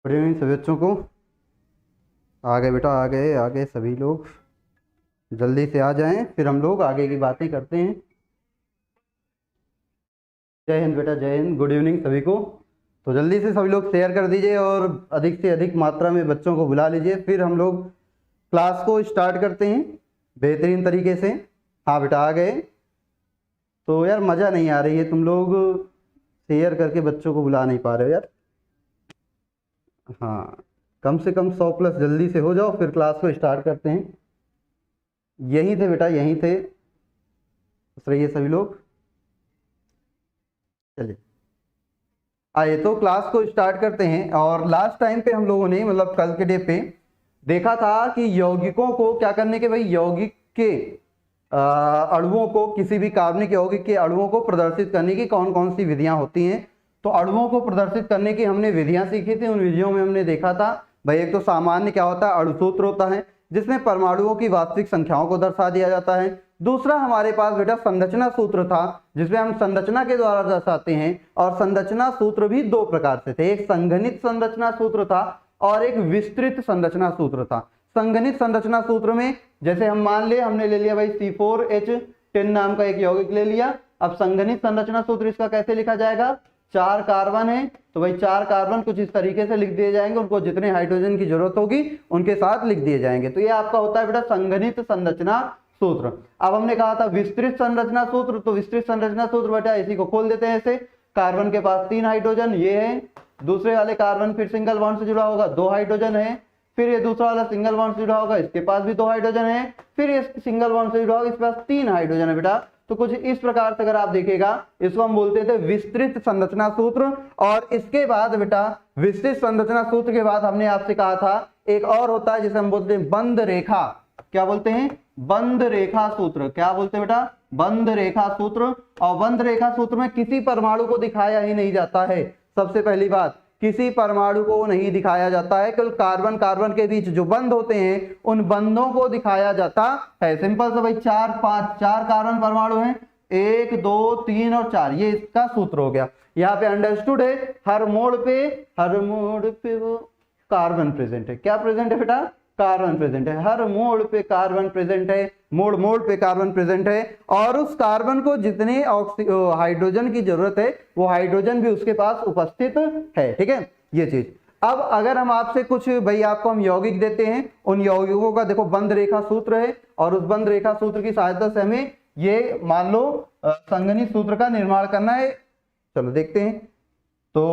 Good evening सभी बच्चों को। आ गए बेटा, आ गए सभी लोग। जल्दी से आ जाएं, फिर हम लोग आगे की बातें करते हैं। जय हिंद बेटा, जय हिंद। गुड इवनिंग सभी को। तो जल्दी से सभी लोग शेयर कर दीजिए और अधिक से अधिक मात्रा में बच्चों को बुला लीजिए, फिर हम लोग क्लास को स्टार्ट करते हैं बेहतरीन तरीके से। हाँ बेटा आ गए। तो यार मज़ा नहीं आ रही है, तुम लोग शेयर करके बच्चों को बुला नहीं पा रहे हो यार। हाँ, कम से कम 100+ जल्दी से हो जाओ, फिर क्लास को स्टार्ट करते हैं। यहीं थे बेटा, यहीं थे। बस रहिए सभी लोग। चलिए आइए तो क्लास को स्टार्ट करते हैं। और लास्ट टाइम पे हम लोगों ने मतलब कल के डे पे देखा था कि यौगिकों को क्या करने के, भाई यौगिक के अणुओं को, किसी भी कार्बनिक यौगिक के अणुओं को प्रदर्शित करने की कौन कौन सी विधियां होती हैं। तो अणुओं को प्रदर्शित करने की हमने विधियां सीखी थी। उन विधियों में हमने देखा था भाई, एक तो सामान्य क्या होता है, अणुसूत्र होता है जिसमें परमाणुओं की वास्तविक संख्याओं को दर्शा दिया जाता है। दूसरा हमारे पास बेटा संरचना सूत्र था, जिसमें हम संरचना के द्वारा दर्शाते हैं। और संरचना सूत्र भी दो प्रकार से थे, एक संघनित संरचना सूत्र था और एक विस्तृत संरचना सूत्र था। संघनित संरचना सूत्र में जैसे हम मान ले, हमने ले लिया भाई C4H10 नाम का एक यौगिक ले लिया। अब संघनित संरचना सूत्र इसका कैसे लिखा जाएगा, 4 कार्बन है तो भाई 4 कार्बन कुछ इस तरीके से लिख दिए जाएंगे, उनको जितने हाइड्रोजन की जरूरत होगी उनके साथ लिख दिए जाएंगे। तो ये आपका होता है बेटा संघनित संरचना सूत्र। अब हमने कहा था विस्तृत संरचना सूत्र, तो विस्तृत संरचना सूत्र बेटा इसी को खोल देते हैं। ऐसे कार्बन के पास 3 हाइड्रोजन ये है, दूसरे वाले कार्बन फिर सिंगल बॉन्ड से जुड़ा होगा 2 हाइड्रोजन है, फिर ये दूसरा वाला सिंगल बॉन्ड से जुड़ा होगा इसके पास भी 2 हाइड्रोजन है, फिर ये सिंगल बॉन्ड से जुड़ा होगा इसके पास 3 हाइड्रोजन है बेटा। तो कुछ इस प्रकार से अगर आप देखिएगा, इसको हम बोलते थे विस्तृत संरचना सूत्र। और इसके बाद बेटा विस्तृत संरचना सूत्र के बाद हमने आपसे कहा था एक और होता है जिसे हम बोलते हैं बंध रेखा। क्या बोलते हैं, बंध रेखा सूत्र। क्या बोलते हैं बेटा, बंध रेखा सूत्र। और बंध रेखा सूत्र में किसी परमाणु को दिखाया ही नहीं जाता है। सबसे पहली बात, किसी परमाणु को नहीं दिखाया जाता है, केवल कार्बन कार्बन के बीच जो बंध होते हैं उन बंधों को दिखाया जाता है। सिंपल सा भाई 4 कार्बन परमाणु हैं, 1 2 3 और 4, ये इसका सूत्र हो गया। यहाँ पे अंडरस्टूड है, हर मोड़ पे वो कार्बन प्रेजेंट है। क्या प्रेजेंट है बेटा, कार्बन प्रेजेंट है। हर मोड़ पे कार्बन प्रेजेंट है, मोड़ पे कार्बन प्रेजेंट है। और उस कार्बन को जितने हाइड्रोजन की जरूरत है वो हाइड्रोजन भी उसके पास उपस्थित है। ठीक है ये चीज। अब अगर हम आपसे कुछ भाई आपको हम यौगिक देते हैं, उन यौगिकों का देखो बंध रेखा सूत्र है और उस बंध रेखा सूत्र की सहायता से हमें ये मान लो संघनित सूत्र का निर्माण करना है। चलो देखते हैं। तो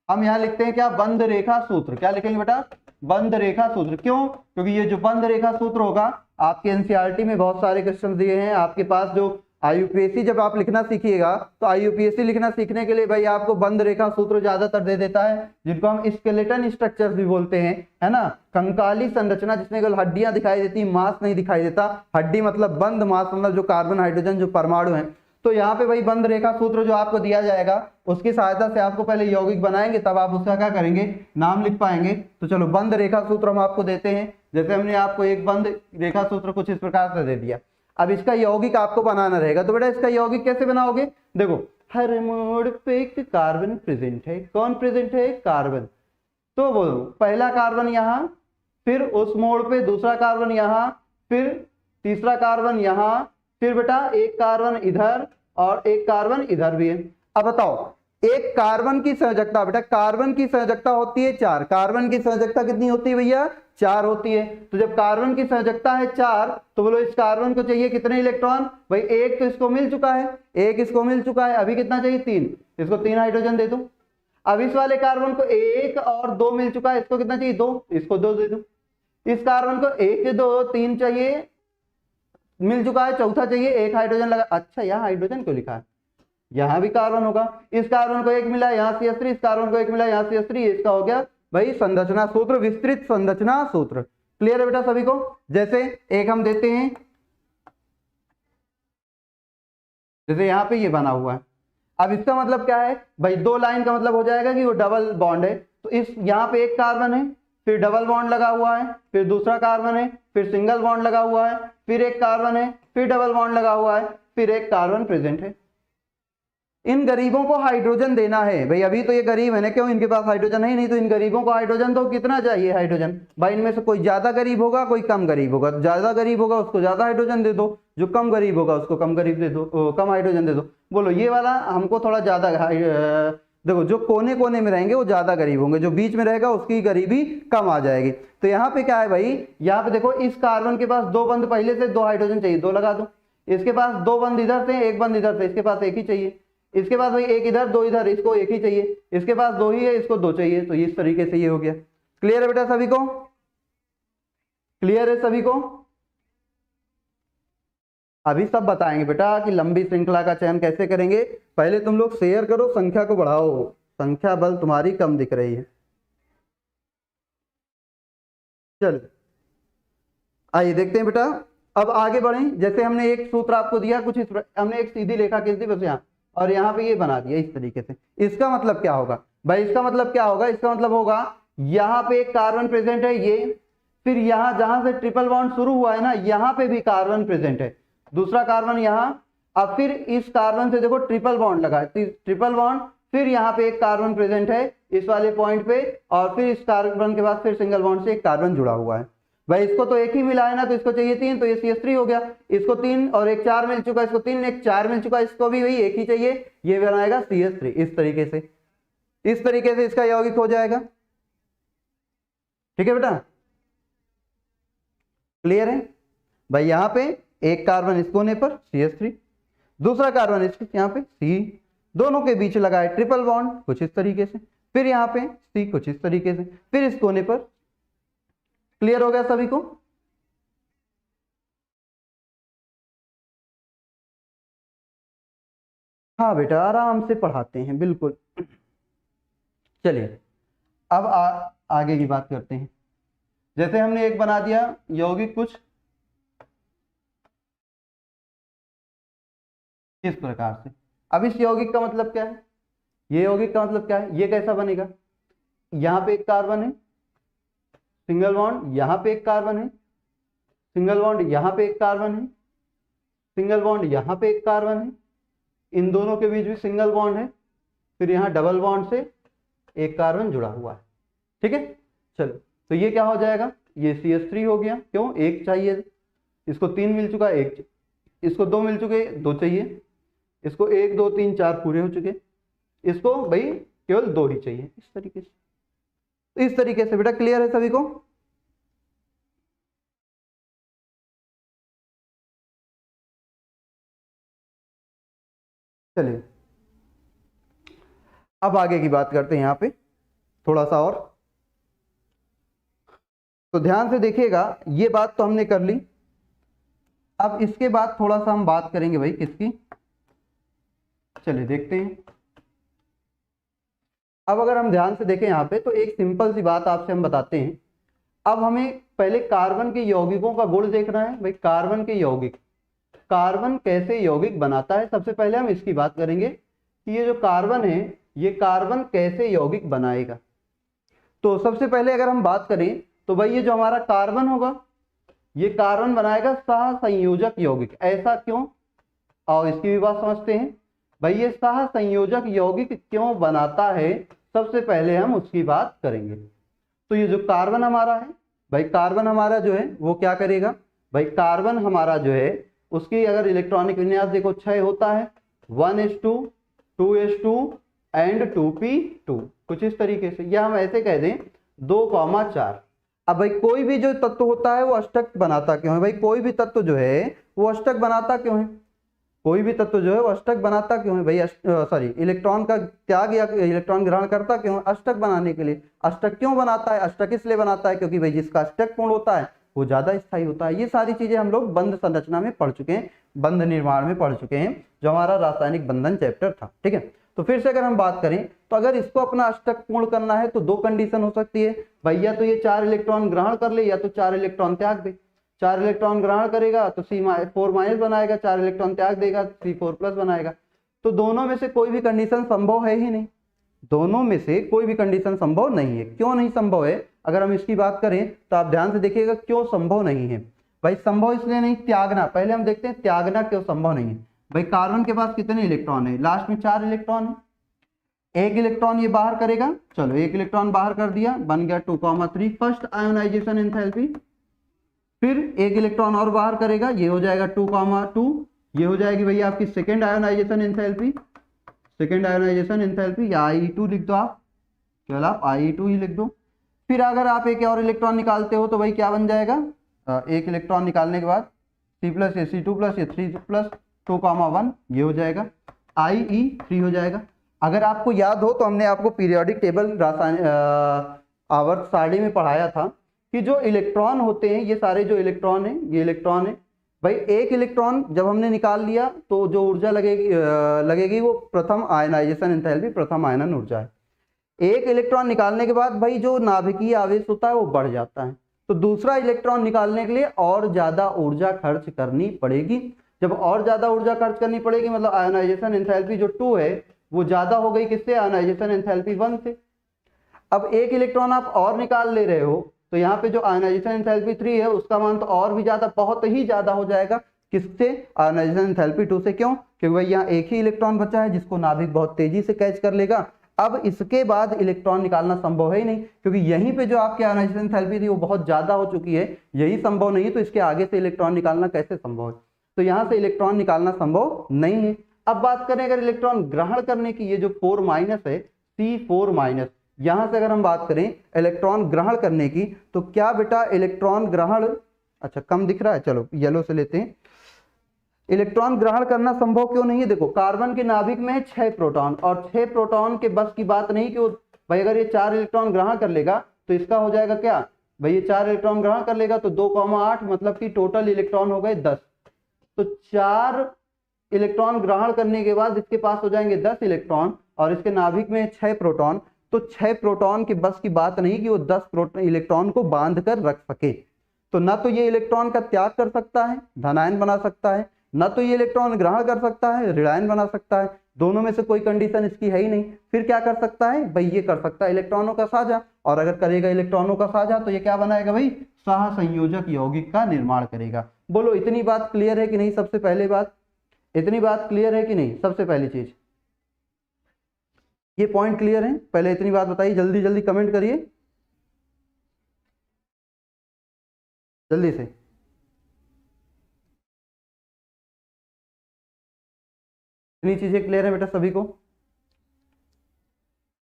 हम यहां लिखते हैं क्या, बंध रेखा सूत्र। क्या लिखेंगे बेटा, बंध रेखा सूत्र। क्यों, क्योंकि ये जो बंध रेखा सूत्र होगा आपके एनसीईआरटी में बहुत सारे क्वेश्चन दिए हैं। आपके पास जो आईयूपीएससी जब आप लिखना सीखिएगा तो आईयूपीएससी लिखना सीखने के लिए भाई आपको बंध रेखा सूत्र ज्यादातर दे देता है, जिनको हम स्केलेटन स्ट्रक्चर्स भी बोलते हैं, है ना। कंकाली संरचना जिसमें केवल हड्डियां दिखाई देती, मांस नहीं दिखाई देता। हड्डी मतलब बंध, मांस मतलब जो कार्बन हाइड्रोजन जो परमाणु है। तो यहाँ पे भाई बंध रेखा सूत्र जो आपको दिया जाएगा उसकी सहायता से आपको पहले यौगिक बनाएंगे, तब आप उसका क्या करेंगे, नाम लिख पाएंगे। तो चलो बंध रेखा सूत्र हम आपको देते हैं। जैसे हमने आपको एक बंध रेखा सूत्र कुछ इस प्रकार से दे दिया। अब इसका यौगिक आपको बनाना रहेगा। तो बेटा इसका यौगिक कैसे बनाओगे, देखो हर मोड़ पे एक कार्बन प्रेजेंट है। कौन प्रेजेंट है, कार्बन। तो बोलो पहला कार्बन यहाँ, फिर उस मोड़ पे दूसरा कार्बन यहाँ, फिर तीसरा कार्बन यहाँ, फिर बेटा एक कार्बन इधर और एक कार्बन इधर भी है। अब बताओ एक कार्बन की संयोजकता, बेटा कार्बन की संयोजकता होती है 4। कार्बन की संयोजकता कितनी होती है भैया, 4 होती है। तो जब कार्बन की संयोजकता है 4 तो बोलो इस कार्बन को चाहिए कितने इलेक्ट्रॉन, भाई एक तो इसको मिल चुका है, एक इसको मिल चुका है, अभी कितना चाहिए 3, इसको 3 हाइड्रोजन दे दो। अब इस वाले कार्बन को 1 और 2 मिल चुका है, इसको कितना चाहिए 2, इसको 2 दे दो। इस कार्बन को 1 2 3 चाहिए, मिल चुका है, चौथा चाहिए, 1 हाइड्रोजन लगा। अच्छा यहाँ हाइड्रोजन क्यों लिखा है, यहाँ भी कार्बन होगा। इस कार्बन को 1 मिला, यहाँ CH3, इस कार्बन को 1 मिला, यहाँ CH3, इसका हो गया भाई संरचना सूत्र, विस्तृत संरचना सूत्र। क्लियर है बेटा सभी को। जैसे एक हम देते हैं, जैसे यहाँ पे ये बना हुआ है। अब इसका मतलब क्या है भाई, 2 लाइन का मतलब हो जाएगा कि वो डबल बॉन्ड है। तो इस यहाँ पे एक कार्बन है, फिर डबल बॉन्ड लगा हुआ है, फिर दूसरा कार्बन है, फिर सिंगल बॉन्ड लगा हुआ है, फिर एक कार्बन है, फिर डबल बॉन्ड लगा हुआ है, फिर एक कार्बन प्रेजेंट है। इन गरीबों को हाइड्रोजन देना है भाई। अभी तो ये गरीब है ना, क्यों, इनके पास हाइड्रोजन है ही नहीं, तो इन गरीबों को हाइड्रोजन दो। कितना चाहिए हाइड्रोजन भाई? इनमें से कोई ज्यादा गरीब होगा, कोई कम गरीब होगा। ज्यादा गरीब होगा उसको ज्यादा हाइड्रोजन दे दो, जो कम गरीब होगा उसको कम गरीब दे दो, कम हाइड्रोजन दे दो। बोलो ये वाला हमको थोड़ा ज्यादा देखो, जो कोने कोने में रहेंगे वो ज्यादा गरीब होंगे, जो बीच में रहेगा उसकी गरीबी कम आ जाएगी। तो यहाँ पे क्या है भाई, यहाँ पे देखो इस कार्बन के पास दो बंद पहले से, दो हाइड्रोजन चाहिए, दो लगा दो। इसके पास दो बंद इधर से, एक बंद इधर से, इसके पास एक ही चाहिए। इसके पास भाई एक इधर दो इधर, इसको एक ही चाहिए। इसके पास दो ही है, इसको दो चाहिए। तो इस तरीके से ये हो गया। क्लियर है बेटा सभी को? क्लियर है सभी को? अभी सब बताएंगे बेटा कि लंबी श्रृंखला का चयन कैसे करेंगे। पहले तुम लोग शेयर करो, संख्या को बढ़ाओ, संख्या बल तुम्हारी कम दिख रही है। चलो आइए देखते हैं बेटा, अब आगे बढ़ें। जैसे हमने एक सूत्र आपको दिया कुछ इस, हमने एक सीधी रेखा खींच दी बस यहाँ, और यहाँ पे ये बना दिया इस तरीके से। इसका मतलब क्या होगा भाई? इसका मतलब क्या होगा? इसका मतलब होगा यहाँ पे एक कार्बन प्रेजेंट है ये, फिर यहाँ जहां से ट्रिपल बॉन्ड शुरू हुआ है ना, यहाँ पे भी कार्बन प्रेजेंट है, दूसरा कार्बन यहाँ। अब फिर इस कार्बन से देखो ट्रिपल बॉन्ड लगा है, ट्रिपल बॉन्ड, फिर यहाँ पे एक कार्बन प्रेजेंट है इस वाले पॉइंट पे, और फिर इस कार्बन के बाद फिर सिंगल बॉन्ड से एक कार्बन जुड़ा हुआ है। भाई इसको तो एक ही मिला है ना, तो इसको चाहिए 3, तो ये CH3 हो गया। इसको 3 और एक 4 मिल चुका, इसको 3 एक 4 मिल चुका, इसको भी वही एक ही चाहिए, ये बनाएगा CH3। इस तरीके से, इस तरीके से इसका यौगिक हो जाएगा। ठीक है बेटा, क्लियर है भाई? यहाँ पे एक कार्बन इस कोने पर CH3, दूसरा कार्बन इस यहाँ पे C, दोनों के बीच लगा है ट्रिपल बॉन्ड कुछ इस तरीके से, फिर यहाँ पे C कुछ इस तरीके से, फिर इस कोने पर। क्लियर हो गया सभी को? हाँ बेटा आराम से पढ़ाते हैं बिल्कुल। चलिए अब आगे की बात करते हैं। जैसे हमने एक बना दिया यौगिक कुछ इस प्रकार से। अब इस यौगिक का मतलब क्या है? ये यौगिक का मतलब क्या है? ये कैसा बनेगा? यहाँ पे एक कार्बन है, सिंगल बॉन्ड, यहाँ पे एक कार्बन है, सिंगल बॉन्ड, यहाँ पे एक कार्बन है, सिंगल बॉन्ड, यहाँ पे एक कार्बन है, इन दोनों के बीच भी सिंगल बॉन्ड है, फिर यहाँ डबल बॉन्ड से एक कार्बन जुड़ा हुआ है। ठीक है, चलो तो ये क्या हो जाएगा? ये CH3 हो गया। क्यों? एक चाहिए, इसको 3 मिल चुका, एक, इसको 2 मिल चुके, 2 चाहिए, इसको 1 2 3 4 पूरे हो चुके, इसको भाई केवल 2 ही चाहिए। इस तरीके से, इस तरीके से बेटा। क्लियर है सभी को? चलिए अब आगे की बात करते हैं यहाँ पे थोड़ा सा और। तो ध्यान से देखिएगा, ये बात तो हमने कर ली। अब इसके बाद थोड़ा सा हम बात करेंगे भाई किसकी, चलिए देखते हैं। अब अगर हम ध्यान से देखें यहाँ पे, तो एक सिंपल सी बात आपसे हम बताते हैं। अब हमें पहले कार्बन के यौगिकों का गुण देखना है भाई। कार्बन के यौगिक, कार्बन कैसे यौगिक बनाता है, सबसे पहले हम इसकी बात करेंगे कि ये जो कार्बन है ये कार्बन कैसे यौगिक बनाएगा। तो सबसे पहले अगर हम बात करें तो भाई ये जो हमारा कार्बन होगा ये कार्बन बनाएगा सहसंयोजक यौगिक। ऐसा क्यों? और इसकी भी बात समझते हैं भाई। ये सहसंयोजक यौगिक क्यों बनाता है, सबसे पहले हम उसकी बात करेंगे। तो ये जो कार्बन हमारा है भाई, कार्बन हमारा जो है वो क्या करेगा भाई? कार्बन हमारा जो है उसकी अगर इलेक्ट्रॉनिक विन्यास देखो 6 होता है, 1s2 2s2 एंड 2p2, कुछ इस तरीके से। या हम ऐसे कह दें 2,4। अब भाई कोई भी जो तत्व होता है वो अष्टक बनाता क्यों है भाई? कोई भी तत्व जो है वो अष्टक बनाता क्यों है? कोई भी तत्व जो है वो अष्टक बनाता क्यों है भाई? सॉरी, इलेक्ट्रॉन का त्याग या इलेक्ट्रॉन ग्रहण करता क्यों है? अष्टक बनाने के लिए। अष्टक क्यों बनाता है? अष्टक इसलिए बनाता है क्योंकि भाई जिसका अष्टक पूर्ण होता है वो ज्यादा स्थायी होता है। ये सारी चीजें हम लोग बंध संरचना में पढ़ चुके हैं, बंध निर्माण में पढ़ चुके हैं, जो हमारा रासायनिक बंधन चैप्टर था। ठीक है, तो फिर से अगर हम बात करें तो अगर इसको अपना अष्टक पूर्ण करना है तो 2 कंडीशन हो सकती है भाई। या तो ये 4 इलेक्ट्रॉन ग्रहण कर ले, या तो 4 इलेक्ट्रॉन त्याग दे। 4 इलेक्ट्रॉन ग्रहण करेगा तो C4- बनाएगा, 4 इलेक्ट्रॉन त्याग देगा C4+ बनाएगा। तो दोनों में से कोई भी कंडीशन संभव है ही नहीं, दोनों में से कोई भी कंडीशन संभव नहीं है। क्यों नहीं संभव है? अगर हम इसकी बात करें तो आप ध्यान से देखिएगा क्यों संभव नहीं है भाई। संभव इसलिए नहीं, त्यागना, पहले हम देखते हैं त्यागना क्यों संभव नहीं है भाई कार्बन के पास कितने इलेक्ट्रॉन है, लास्ट में 4 इलेक्ट्रॉन है, एक इलेक्ट्रॉन ये बाहर करेगा, चलो एक इलेक्ट्रॉन बाहर कर दिया, बन गया 2,3 फर्स्ट आयोनाइजेशन एंथैल्पी। फिर एक इलेक्ट्रॉन और बाहर करेगा, ये हो जाएगा 2,2, ये हो जाएगी भैया आपकी second ionization enthalpy, second ionization enthalpy या Ie2 लिख दो आप, केवल आप Ie2 ही लिख दो। फिर अगर आप एक और इलेक्ट्रॉन निकालते हो तो भाई क्या बन जाएगा, एक इलेक्ट्रॉन निकालने के बाद C+Ac2+ ये 3+ 2,1 ये हो जाएगा, Ie3 हो जाएगा। अगर आपको याद हो तो हमने आपको पीरियोडिक टेबल आवर्त सारणी में पढ़ाया था कि जो इलेक्ट्रॉन होते हैं, ये सारे जो इलेक्ट्रॉन है, ये इलेक्ट्रॉन है भाई, एक इलेक्ट्रॉन जब हमने निकाल लिया तो जो ऊर्जा लगेगी वो प्रथम आयनाइजेशन एंथैल्पी, प्रथम आयनन ऊर्जा है। एक इलेक्ट्रॉन निकालने के बाद भाई जो नाभिकीय आवेश होता है वो बढ़ जाता है, तो दूसरा इलेक्ट्रॉन निकालने के लिए और ज्यादा ऊर्जा खर्च करनी पड़ेगी। जब और ज्यादा ऊर्जा खर्च करनी पड़ेगी मतलब आयनाइजेशन एंथैल्पी जो 2 है वो ज्यादा हो गई किससे, आयनाइजेशन एंथैल्पी 1 से। अब एक इलेक्ट्रॉन आप और निकाल ले रहे हो तो यहाँ पे जो आयनाइजेशन एंथैल्पी 3 है उसका मान तो और भी ज्यादा, बहुत ही ज्यादा हो जाएगा, किससे, आयनाइजेशन एंथैल्पी 2 से। क्यों, क्योंकि भाई यहाँ एक ही इलेक्ट्रॉन बचा है जिसको नाभिक बहुत तेजी से कैच कर लेगा। अब इसके बाद इलेक्ट्रॉन निकालना संभव है ही नहीं, क्योंकि यहीं पे जो आपकी आयनाइजेशन एंथैल्पी थी वो बहुत ज्यादा हो चुकी है, यही संभव नहीं है, तो इसके आगे से इलेक्ट्रॉन निकालना कैसे संभव है, तो यहाँ से इलेक्ट्रॉन निकालना संभव नहीं है। अब बात करें अगर इलेक्ट्रॉन ग्रहण करने की, ये जो 4- है C4-, यहां से अगर हम बात करें इलेक्ट्रॉन ग्रहण करने की, तो क्या बेटा इलेक्ट्रॉन ग्रहण, अच्छा कम दिख रहा है, चलो येलो से लेते हैं। इलेक्ट्रॉन ग्रहण करना संभव क्यों नहीं है, देखो कार्बन के नाभिक में है 6 प्रोटॉन, और 6 प्रोटॉन के बस की बात नहीं कि वो भाई अगर ये 4 इलेक्ट्रॉन ग्रहण कर लेगा तो इसका हो जाएगा क्या, भाई ये 4 इलेक्ट्रॉन ग्रहण कर लेगा तो 2,8 मतलब कि टोटल इलेक्ट्रॉन हो गए 10, तो 4 इलेक्ट्रॉन ग्रहण करने के बाद इसके पास हो जाएंगे 10 इलेक्ट्रॉन, और इसके नाभिक में 6 प्रोटॉन, तो 6 प्रोटॉन की बस की बात नहीं कि वो 10 इलेक्ट्रॉन को बांध कर रख सके। तो ना तो ये इलेक्ट्रॉन का त्याग कर सकता है, धनायन बना सकता है, ना तो ये इलेक्ट्रॉन ग्रहण कर सकता है, ऋणायन बना सकता है, दोनों में से कोई कंडीशन इसकी है ही नहीं। फिर क्या कर सकता है भाई, ये कर सकता है इलेक्ट्रॉनों का साझा, और अगर करेगा इलेक्ट्रॉनों का साझा तो ये क्या बनाएगा भाई, सहसंयोजक यौगिक का निर्माण करेगा। बोलो इतनी बात क्लियर है कि नहीं, सबसे पहले बात, इतनी बात क्लियर है कि नहीं, सबसे पहली चीज ये पॉइंट क्लियर है, पहले इतनी बात बताइए, जल्दी जल्दी कमेंट करिए जल्दी से। इतनी चीजें क्लियर है बेटा सभी को।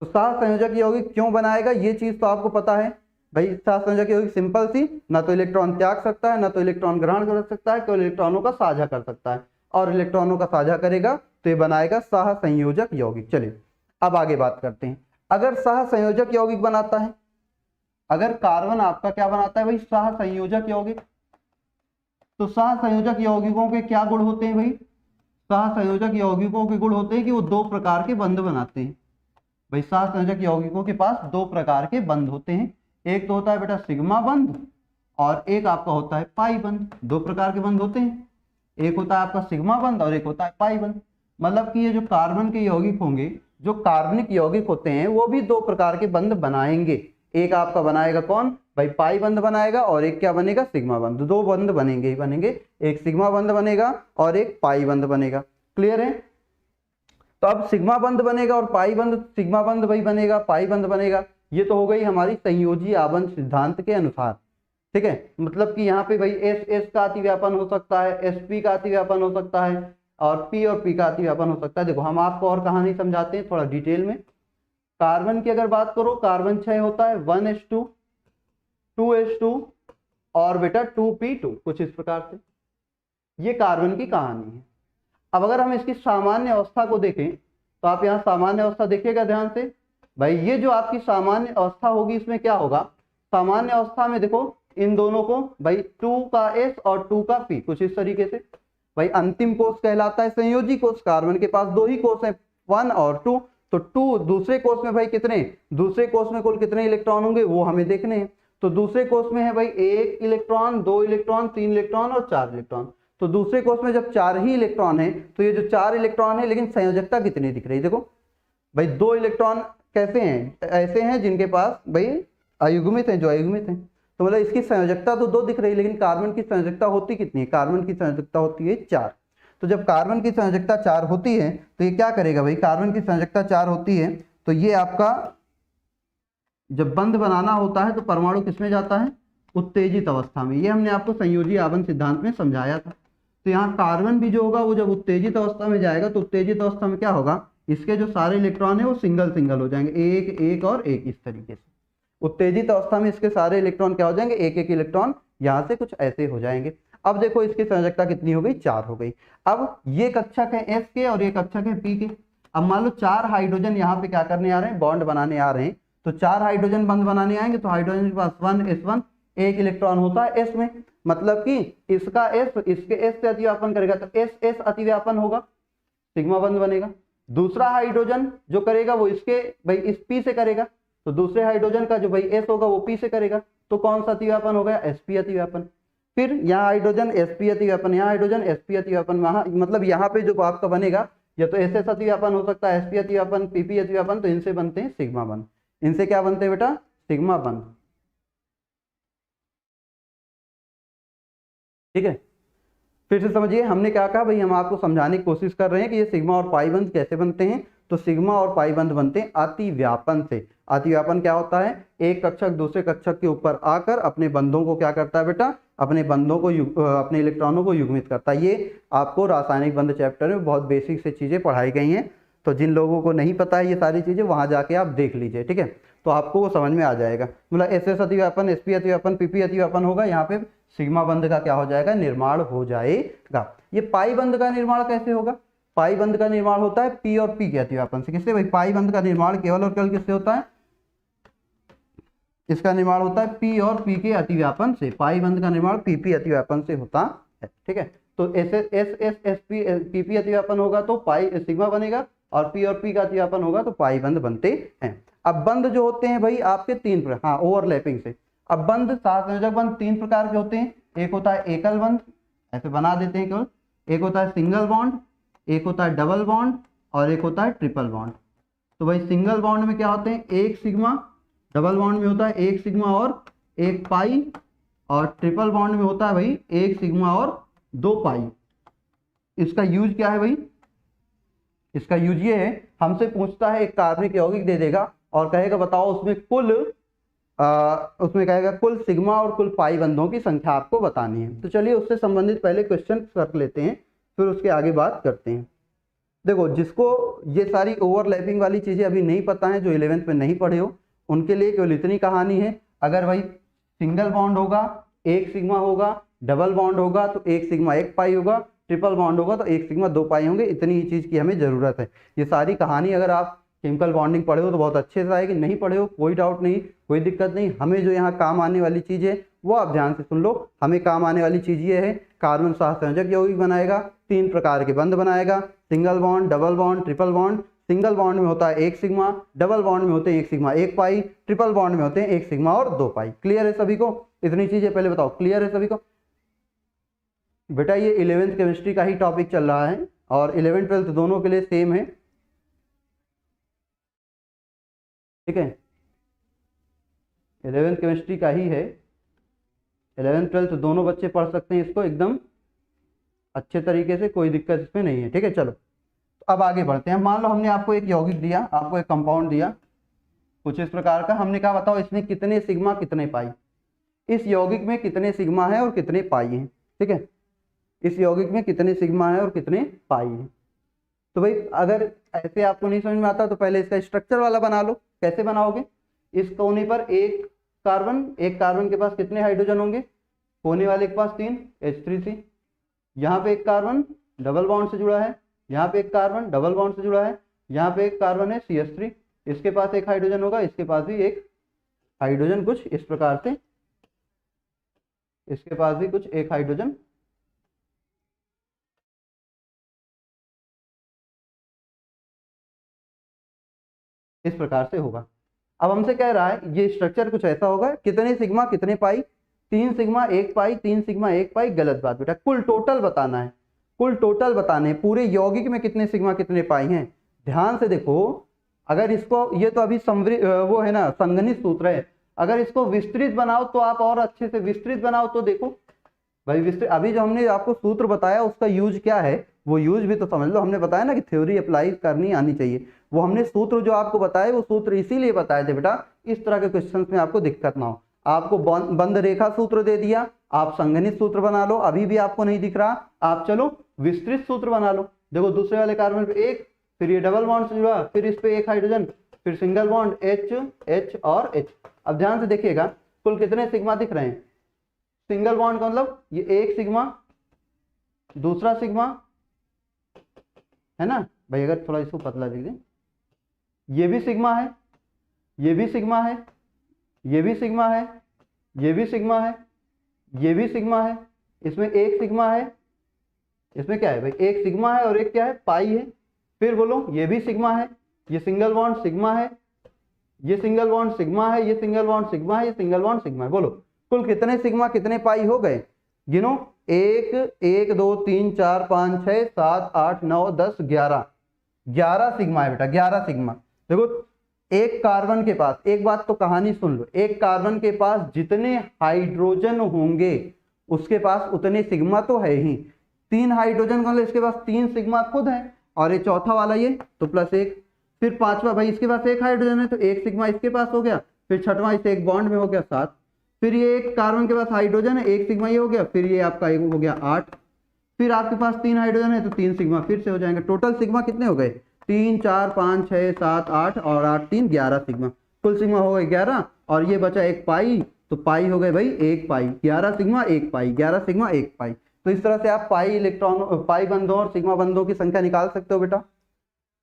तो सहसंयोजक यौगिक क्यों बनाएगा ये चीज तो आपको पता है भाई, सहसंयोजक यौगिक सिंपल सी, ना तो इलेक्ट्रॉन त्याग सकता है, ना तो इलेक्ट्रॉन ग्रहण कर सकता है, केवल इलेक्ट्रॉनों का साझा कर सकता है, और इलेक्ट्रॉनों का साझा करेगा तो ये बनाएगा सहसंयोजक यौगिक। चलिए अब आगे बात करते हैं, अगर सहसंयोजक यौगिक बनाता है, अगर कार्बन आपका क्या बनाता है भाई, सहसंयोजक यौगिक, तो सहसंयोजक यौगिकों के क्या गुण होते हैं भाई, सहसंयोजक यौगिकों के गुण होते हैं कि वो 2 प्रकार के बंध बनाते हैं। भाई सहसंयोजक यौगिकों के पास 2 प्रकार के बंध होते हैं, एक तो होता है बेटा सिग्मा बंध और एक आपका होता है पाई बंध। 2 प्रकार के बंध होते हैं, एक होता है आपका सिग्मा बंध और एक होता है पाई बंध। मतलब कि ये जो कार्बन के यौगिक होंगे, जो कार्बनिक यौगिक होते हैं वो भी 2 प्रकार के बंध बनाएंगे, एक आपका बनाएगा कौन भाई, पाई बंध बनाएगा, और एक क्या बनेगा, सिग्मा बंध। 2 बंध बनेंगे ही बनेंगे, एक सिग्मा बंध बनेगा और एक पाई बंध बनेगा। क्लियर है, तो अब सिग्मा बंध बनेगा और पाई बंध, सिग्मा बंध भाई बनेगा, पाई बंध बनेगा, ये तो हो गई हमारी संयोजी आबंध सिद्धांत के अनुसार। ठीक है, मतलब कि यहाँ पे भाई एस एस का अतिव्यापन हो सकता है, एस पी का अतिव्यापन हो सकता है, और पी का अतिव्यापन हो सकता है। देखो हम आपको और कहानी समझाते हैं थोड़ा डिटेल में। कार्बन की अगर बात करो, कार्बन 6 होता है, 1s2 2s2 और बेटा 2p2, कुछ इस प्रकार से ये कार्बन की कहानी है। अब अगर हम इसकी सामान्य अवस्था को देखें तो आप यहाँ सामान्य अवस्था देखिएगा ध्यान से भाई, ये जो आपकी सामान्य अवस्था होगी इसमें क्या होगा, सामान्य अवस्था में देखो इन दोनों को भाई 2 का S और 2 का P, कुछ इस तरीके से भाई अंतिम कोष कहलाता है संयोजी कोष। कार्बन के पास 2 ही कोष है, 1 और 2, तो 2 दूसरे कोष में भाई कितने, दूसरे कोष में कुल कितने इलेक्ट्रॉन होंगे वो हमें देखने हैं। तो दूसरे कोष में है भाई 1 इलेक्ट्रॉन, 2 इलेक्ट्रॉन, 3 इलेक्ट्रॉन और 4 इलेक्ट्रॉन। तो दूसरे कोष में जब 4 ही इलेक्ट्रॉन है तो ये जो 4 इलेक्ट्रॉन है, लेकिन संयोजकता कितनी दिख रही है, देखो भाई 2 इलेक्ट्रॉन कैसे हैं, ऐसे हैं जिनके पास भाई अयुग्मित है, जो अयुग्मित है, तो मतलब इसकी संयोजकता तो 2 दिख रही है, लेकिन कार्बन की संयोजकता होती कितनी है, कार्बन की संयोजकता होती है 4। तो जब कार्बन की संयोजकता 4 होती है तो ये क्या करेगा भाई, कार्बन की संयोजकता 4 होती है तो ये आपका जब बंध बनाना होता है तो परमाणु किसमें जाता है, उत्तेजित अवस्था में। ये हमने आपको संयोजी आवरण सिद्धांत में समझाया था। तो यहाँ कार्बन भी जो होगा वो जब उत्तेजित अवस्था में जाएगा तो उत्तेजित अवस्था में क्या होगा, इसके जो सारे इलेक्ट्रॉन है वो सिंगल सिंगल हो जाएंगे, एक एक और एक, इस तरीके से। उत्तेजित अवस्था में इसके सारे इलेक्ट्रॉन क्या हो जाएंगे, एक एक इलेक्ट्रॉन यहाँ से कुछ ऐसे हो जाएंगे। अब देखो इसकी संयोजकता कितनी हो गई, 4 हो गई। अब ये कक्षक है एस के और ये कक्षक है पी के। अब मान लो 4 हाइड्रोजन यहाँ पे क्या करने आ रहे हैं, बॉन्ड बनाने आ रहे हैं। तो 4 हाइड्रोजन बंध बनाने आएंगे तो हाइड्रोजन के पास 1s1 एक इलेक्ट्रॉन होता है एस में, मतलब कि इसका एस इसके एस से अतिव्यापन करेगा तो एस एस अतिव्यापन होगा, सिग्मा बंध बनेगा। दूसरा हाइड्रोजन जो करेगा वो इसके भाई इस पी से करेगा, तो दूसरे हाइड्रोजन का जो भाई एस होगा वो पी से करेगा, तो कौन सा अतिव्यापन हो गया, एसपी अतिव्यापन। फिर यहाँ हाइड्रोजन एसपी अतिव्यापन, यहाँ हाइड्रोजन एसपी अतिव्यापन, वहां मतलब यहाँ पे जो आपका बनेगा या तो एस एस अतिव्यापन हो सकता है, एसपी अतिव्यापन, पीपी अतिव्यापन, तो इनसे बनते हैं सिग्मा बंध। इनसे क्या बनते हैं बेटा, सिग्मा बंध। ठीक है, फिर से समझिए हमने क्या कहा भाई, हम आपको समझाने की कोशिश कर रहे हैं कि ये सिग्मा और पाई बंध कैसे बनते हैं। तो सिग्मा और पाई बंध बनते हैं अतिव्यापन से। अतिव्यापन क्या होता है, एक कक्षक दूसरे कक्षक के ऊपर आकर अपने बंधों को क्या करता है बेटा, अपने बंधों को अपने इलेक्ट्रॉनों को युग्मित करता है। ये आपको रासायनिक बंध चैप्टर में बहुत बेसिक से चीजें पढ़ाई गई हैं, तो जिन लोगों को नहीं पता है ये सारी चीजें वहां जाके आप देख लीजिए। ठीक है, तो आपको वो समझ में आ जाएगा। मतलब एस एस अतिव्यापन, एसपी अतिव्यापन, पीपी अतिव्यापन होगा, यहाँ पे सिग्मा बंध का क्या हो जाएगा, निर्माण हो जाएगा। ये पाई बंध का निर्माण कैसे होगा, पाई बंध का निर्माण होता है पी और पी के अतिव्यापन से। किससे भाई, पाई बंध का निर्माण केवल और केवल किससे होता है, इसका निर्माण होता है पी और पी के अतिव्यापन से। पाई बंध का निर्माण पीपी अतिव्यापन से होता है। ठीक है, तो S S S S P P P अतिव्यापन होगा तो पाई सिग्मा बनेगा, और पी और पी का अतिव्यापन होगा तो पाई बंध बनते हैं। अब बंध जो होते हैं भाई आपके 3 प्रकार, हाँ ओवरलैपिंग से। अब बंध सहसंयोजक बंध 3 प्रकार के होते हैं। एक होता है एकल बंध, ऐसे बना देते हैं केवल, एक होता है सिंगल बॉन्ड, एक होता है डबल बॉन्ड, और एक होता है ट्रिपल बॉन्ड। तो भाई सिंगल बॉन्ड में क्या होते हैं, एक सिग्मा, डबल बॉन्ड में होता है एक सिग्मा और एक पाई, और ट्रिपल बॉन्ड में होता है भाई एक सिग्मा और 2 पाई। इसका यूज क्या है भाई, इसका यूज ये है, हमसे पूछता है एक कार्बनिक यौगिक दे देगा और कहेगा बताओ उसमें कुल उसमें कहेगा कुल सिग्मा और कुल पाई बंधों की संख्या आपको बतानी है। तो चलिए उससे संबंधित पहले क्वेश्चन कर लेते हैं, फिर उसके आगे बात करते हैं। देखो जिसको ये सारी ओवरलैपिंग वाली चीजें अभी नहीं पता है, जो 11th में नहीं पढ़े हो, उनके लिए केवल इतनी कहानी है। अगर भाई सिंगल बॉन्ड होगा एक सिग्मा होगा, डबल बॉन्ड होगा तो एक सिग्मा एक पाई होगा, ट्रिपल बॉन्ड होगा तो एक सिग्मा 2 पाई होंगे। इतनी ही चीज की हमें जरूरत है। ये सारी कहानी अगर आप केमिकल बॉन्डिंग पढ़े हो तो बहुत अच्छे से आएगी, नहीं पढ़े हो कोई डाउट नहीं, कोई दिक्कत नहीं। हमें जो यहाँ काम आने वाली चीज है वो आप ध्यान से सुन लो। हमें काम आने वाली चीज ये है, कार्बन सहसंयोजक यौगिक बनाएगा, 3 प्रकार के बंध बनाएगा, single bond, double bond, triple bond. Single bond में होता है एक सिग्मा, डबल बॉन्ड में होते हैं एक सिग्मा एक पाई, ट्रिपल बॉन्ड में होते हैं एक सिग्मा और 2 पाई। क्लियर है सभी को, इतनी चीजें पहले बताओ, क्लियर है सभी को। बेटा ये 11th केमिस्ट्री का ही टॉपिक चल रहा है और 11th 12th दोनों के लिए सेम है। ठीक है, 11th केमिस्ट्री का ही है, 11th 12th दोनों बच्चे पढ़ सकते हैं इसको एकदम अच्छे तरीके से, कोई दिक्कत इसमें नहीं है। ठीक है, चलो तो अब आगे बढ़ते हैं। मान लो हमने आपको एक यौगिक दिया, आपको एक कंपाउंड दिया कुछ इस प्रकार का, हमने कहा बताओ इसमें कितने सिग्मा कितने पाई, इस यौगिक में कितने सिग्मा है और कितने पाई हैं। ठीक है, इस यौगिक में कितने सिग्मा है और कितने पाई हैं। तो भाई अगर ऐसे आपको नहीं समझ में आता तो पहले इसका स्ट्रक्चर वाला बना लो। कैसे बनाओगे, इस कोने पर एक कार्बन के पास कितने हाइड्रोजन होंगे, कोने वाले के पास 3 H3C, यहाँ पे एक कार्बन डबल बॉन्ड से जुड़ा है, यहाँ पे एक कार्बन डबल बॉन्ड से जुड़ा है, यहाँ पे एक कार्बन है CH3, इसके पास एक हाइड्रोजन होगा, इसके पास भी एक हाइड्रोजन, कुछ इस प्रकार से, इसके पास भी कुछ एक हाइड्रोजन। इस प्रकार से होगा। अब हमसे कह रहा है ये स्ट्रक्चर कुछ ऐसा होगा, कितने सिग्मा कितने पाई, 3 सिग्मा 1 पाई, 3 सिग्मा 1 पाई। गलत बात बेटा, कुल टोटल बताना है, कुल टोटल बताने हैं, पूरे यौगिक में कितने सिग्मा कितने पाई हैं। ध्यान से देखो, अगर इसको, ये तो अभी वो है ना संगणित सूत्र है, अगर इसको विस्तृत बनाओ तो आप और अच्छे से विस्तृत बनाओ तो देखो भाई विस्तृत, अभी जो हमने आपको सूत्र बताया उसका यूज क्या है, वो यूज भी तो समझ लो। हमने बताया ना कि थ्योरी अप्लाई करनी आनी चाहिए, वो हमने सूत्र जो आपको बताया वो सूत्र इसीलिए बताए थे बेटा, इस तरह के क्वेश्चंस में आपको दिक्कत ना हो। आपको बंद रेखा सूत्र दे दिया, आप संगणित सूत्र बना लो, अभी भी आपको नहीं दिख रहा, आप चलो विस्तृत सूत्र बना लो। देखो दूसरे वाले कार्बन पे एक, फिर ये डबल बॉन्ड से जुड़ा, फिर इस पे एक हाइड्रोजन, फिर सिंगल बॉन्ड H H और H। अब ध्यान से देखिएगा कुल कितने सिग्मा दिख रहे हैं। सिंगल बॉन्ड का मतलब ये एक सिग्मा, दूसरा सिग्मा है ना भाई, अगर थोड़ा इसको पतला लिख दें, ये भी सिग्मा है, ये भी सिग्मा है, ये भी सिग्मा है, ये भी सिग्मा है, ये भी सिग्मा है, इसमें एक सिग्मा है, इसमें क्या है भाई, एक सिग्मा है और एक क्या है, पाई है। फिर बोलो ये भी सिग्मा है, ये सिंगल बॉन्ड सिग्मा है, ये सिंगल बॉन्ड सिग्मा है, ये सिंगल बॉन्ड सिग्मा है, ये सिंगल बॉन्ड सिग्मा है। बोलो कुल कितने सिग्मा कितने पाई हो गए, गिनो। 1 1 2 3 4 5 6 7 8 9 10 11, 11 सिग्मा है बेटा, 11 सिग्मा। देखो एक कार्बन के पास, एक बात तो कहानी सुन लो, एक कार्बन के पास जितने हाइड्रोजन होंगे उसके पास उतने सिग्मा तो है ही। 3 हाइड्रोजन का मतलब इसके पास 3 सिग्मा खुद है, और ये चौथा वाला ये तो +1, फिर पांचवा भाई इसके पास एक हाइड्रोजन है तो एक सिग्मा इसके पास हो गया, फिर छठवां इसे एक बॉन्ड में हो गया 7, फिर ये एक कार्बन के पास हाइड्रोजन है, एक सिग्मा ये हो गया, फिर ये आपका एक हो गया 8, फिर आपके पास 3 हाइड्रोजन है तो 3 सिग्मा फिर से हो जाएंगे। टोटल सिग्मा कितने हो गए, 3 4 5 6 7 8 और 8 3 11 सिग्मा, कुल सिग्मा हो गए 11, और ये बचा एक पाई, तो पाई हो गए भाई एक पाई, 11 सिग्मा एक पाई, 11 सिग्मा एक पाई। तो इस तरह से आप पाई इलेक्ट्रॉन, पाई बंधों और सिग्मा बंधों की संख्या निकाल सकते हो बेटा,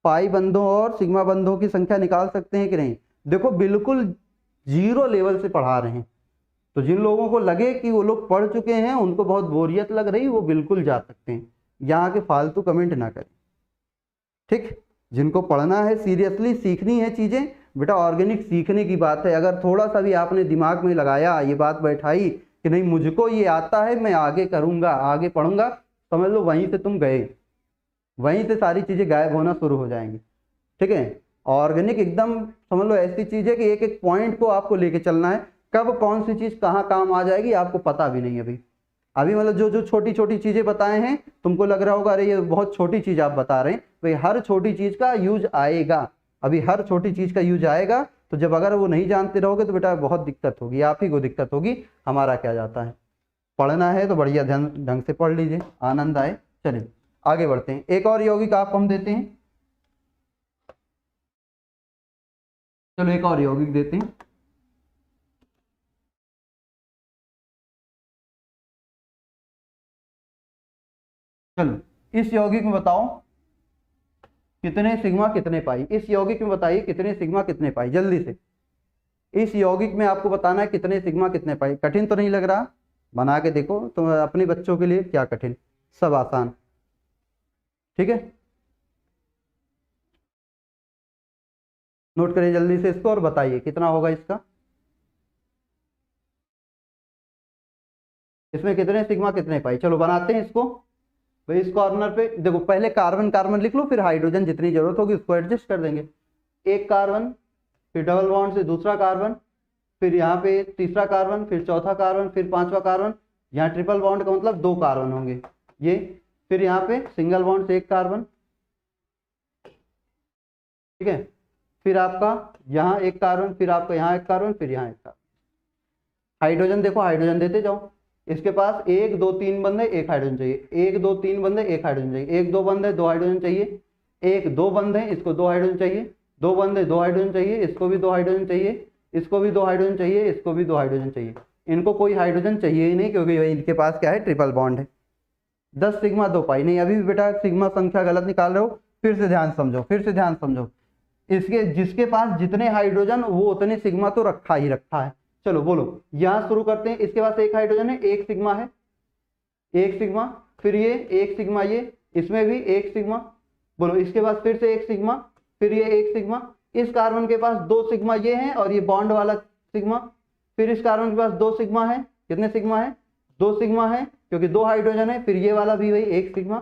पाई बंधों और सिग्मा बंधों की संख्या निकाल सकते हैं कि नहीं। देखो बिल्कुल 0 लेवल से पढ़ा रहे हैं, तो जिन लोगों को लगे कि वो लोग पढ़ चुके हैं, उनको बहुत बोरियत लग रही, वो बिल्कुल जा सकते हैं, यहाँ के फालतू कमेंट ना करें, ठीक। जिनको पढ़ना है, सीरियसली सीखनी है चीज़ें बेटा, ऑर्गेनिक सीखने की बात है। अगर थोड़ा सा भी आपने दिमाग में लगाया, ये बात बैठाई कि नहीं मुझको ये आता है, मैं आगे करूँगा, आगे पढ़ूंगा, समझ लो वहीं से तुम गए, वहीं से सारी चीज़ें गायब होना शुरू हो जाएंगी, ठीक है। ऑर्गेनिक एकदम समझ लो ऐसी चीज़ है कि एक एक पॉइंट को आपको लेके चलना है, कब कौन सी चीज़ कहाँ काम आ जाएगी आपको पता भी नहीं अभी। अभी मतलब जो जो छोटी छोटी चीज़ें बताए हैं, तुमको लग रहा होगा अरे ये बहुत छोटी चीज़ आप बता रहे हैं, भाई हर छोटी चीज़ का यूज आएगा, अभी हर छोटी चीज़ का यूज आएगा। तो जब अगर वो नहीं जानते रहोगे तो बेटा बहुत दिक्कत होगी, आप ही को दिक्कत होगी, हमारा क्या जाता है। पढ़ना है तो बढ़िया ध्यान ढंग से पढ़ लीजिए, आनंद आए। चलिए आगे बढ़ते हैं, एक और यौगिक आपको हम देते हैं, चलो एक और यौगिक देते हैं। चलो इस यौगिक में बताओ कितने सिग्मा कितने पाई, इस यौगिक में बताइए कितने सिग्मा कितने पाई, जल्दी से। इस यौगिक में आपको बताना है कितने सिग्मा कितने पाई। कठिन तो नहीं लग रहा, बना के देखो, तो अपने बच्चों के लिए क्या कठिन, सब आसान, ठीक है। नोट करिए जल्दी से इसको और बताइए कितना होगा इसका, इसमें कितने सिग्मा कितने पाई। चलो बनाते हैं इसको भाई। इस कॉर्नर पे देखो, पहले कार्बन कार्बन लिख लो, फिर हाइड्रोजन जितनी जरूरत होगी उसको एडजस्ट कर देंगे। एक कार्बन, फिर डबल बॉन्ड से दूसरा कार्बन, फिर यहाँ पे तीसरा कार्बन, फिर चौथा कार्बन, फिर पांचवा कार्बन। यहाँ ट्रिपल बॉन्ड का मतलब 2 कार्बन होंगे ये, फिर यहाँ पे सिंगल बॉन्ड से एक कार्बन, ठीक है। फिर आपका यहाँ एक कार्बन, फिर आपका यहाँ एक कार्बन, फिर यहाँ एक कार्बन। हाइड्रोजन देखो, हाइड्रोजन देते जाओ। इसके पास 1 2 3 बंदे, एक हाइड्रोजन चाहिए, 1 2 3 बंदे, एक हाइड्रोजन चाहिए, 1 2 बंदे 2 हाइड्रोजन चाहिए, 1 2 बंदे इसको 2 हाइड्रोजन चाहिए, 2 बंदे 2 हाइड्रोजन चाहिए, इसको भी 2 हाइड्रोजन चाहिए, इसको भी 2 हाइड्रोजन चाहिए, इसको भी 2 हाइड्रोजन चाहिए। इनको कोई हाइड्रोजन चाहिए ही नहीं, क्योंकि इनके पास क्या है, ट्रिपल बॉन्ड है। 10 सिग्मा 2 पाई। नहीं अभी भी बेटा सिग्मा संख्या गलत निकाल रहे हो, फिर से ध्यान समझो, फिर से ध्यान समझो। इसके जिसके पास जितने हाइड्रोजन वो उतने सिग्मा तो रखा ही रखा है। चलो बोलो, यहाँ शुरू करते हैं। इसके पास एक हाइड्रोजन है, एक सिग्मा है, एक सिग्मा, फिर ये एक सिग्मा, ये इसमें भी एक सिग्मा। बोलो इसके पास फिर से एक सिग्मा, फिर ये एक सिग्मा। इस कार्बन के पास 2 सिग्मा ये है और ये बॉन्ड वाला सिग्मा। फिर इस कार्बन के पास 2 सिग्मा है, कितने सिग्मा है, 2 सिग्मा है, क्योंकि 2 हाइड्रोजन है। फिर ये वाला भी वही एक सिग्मा।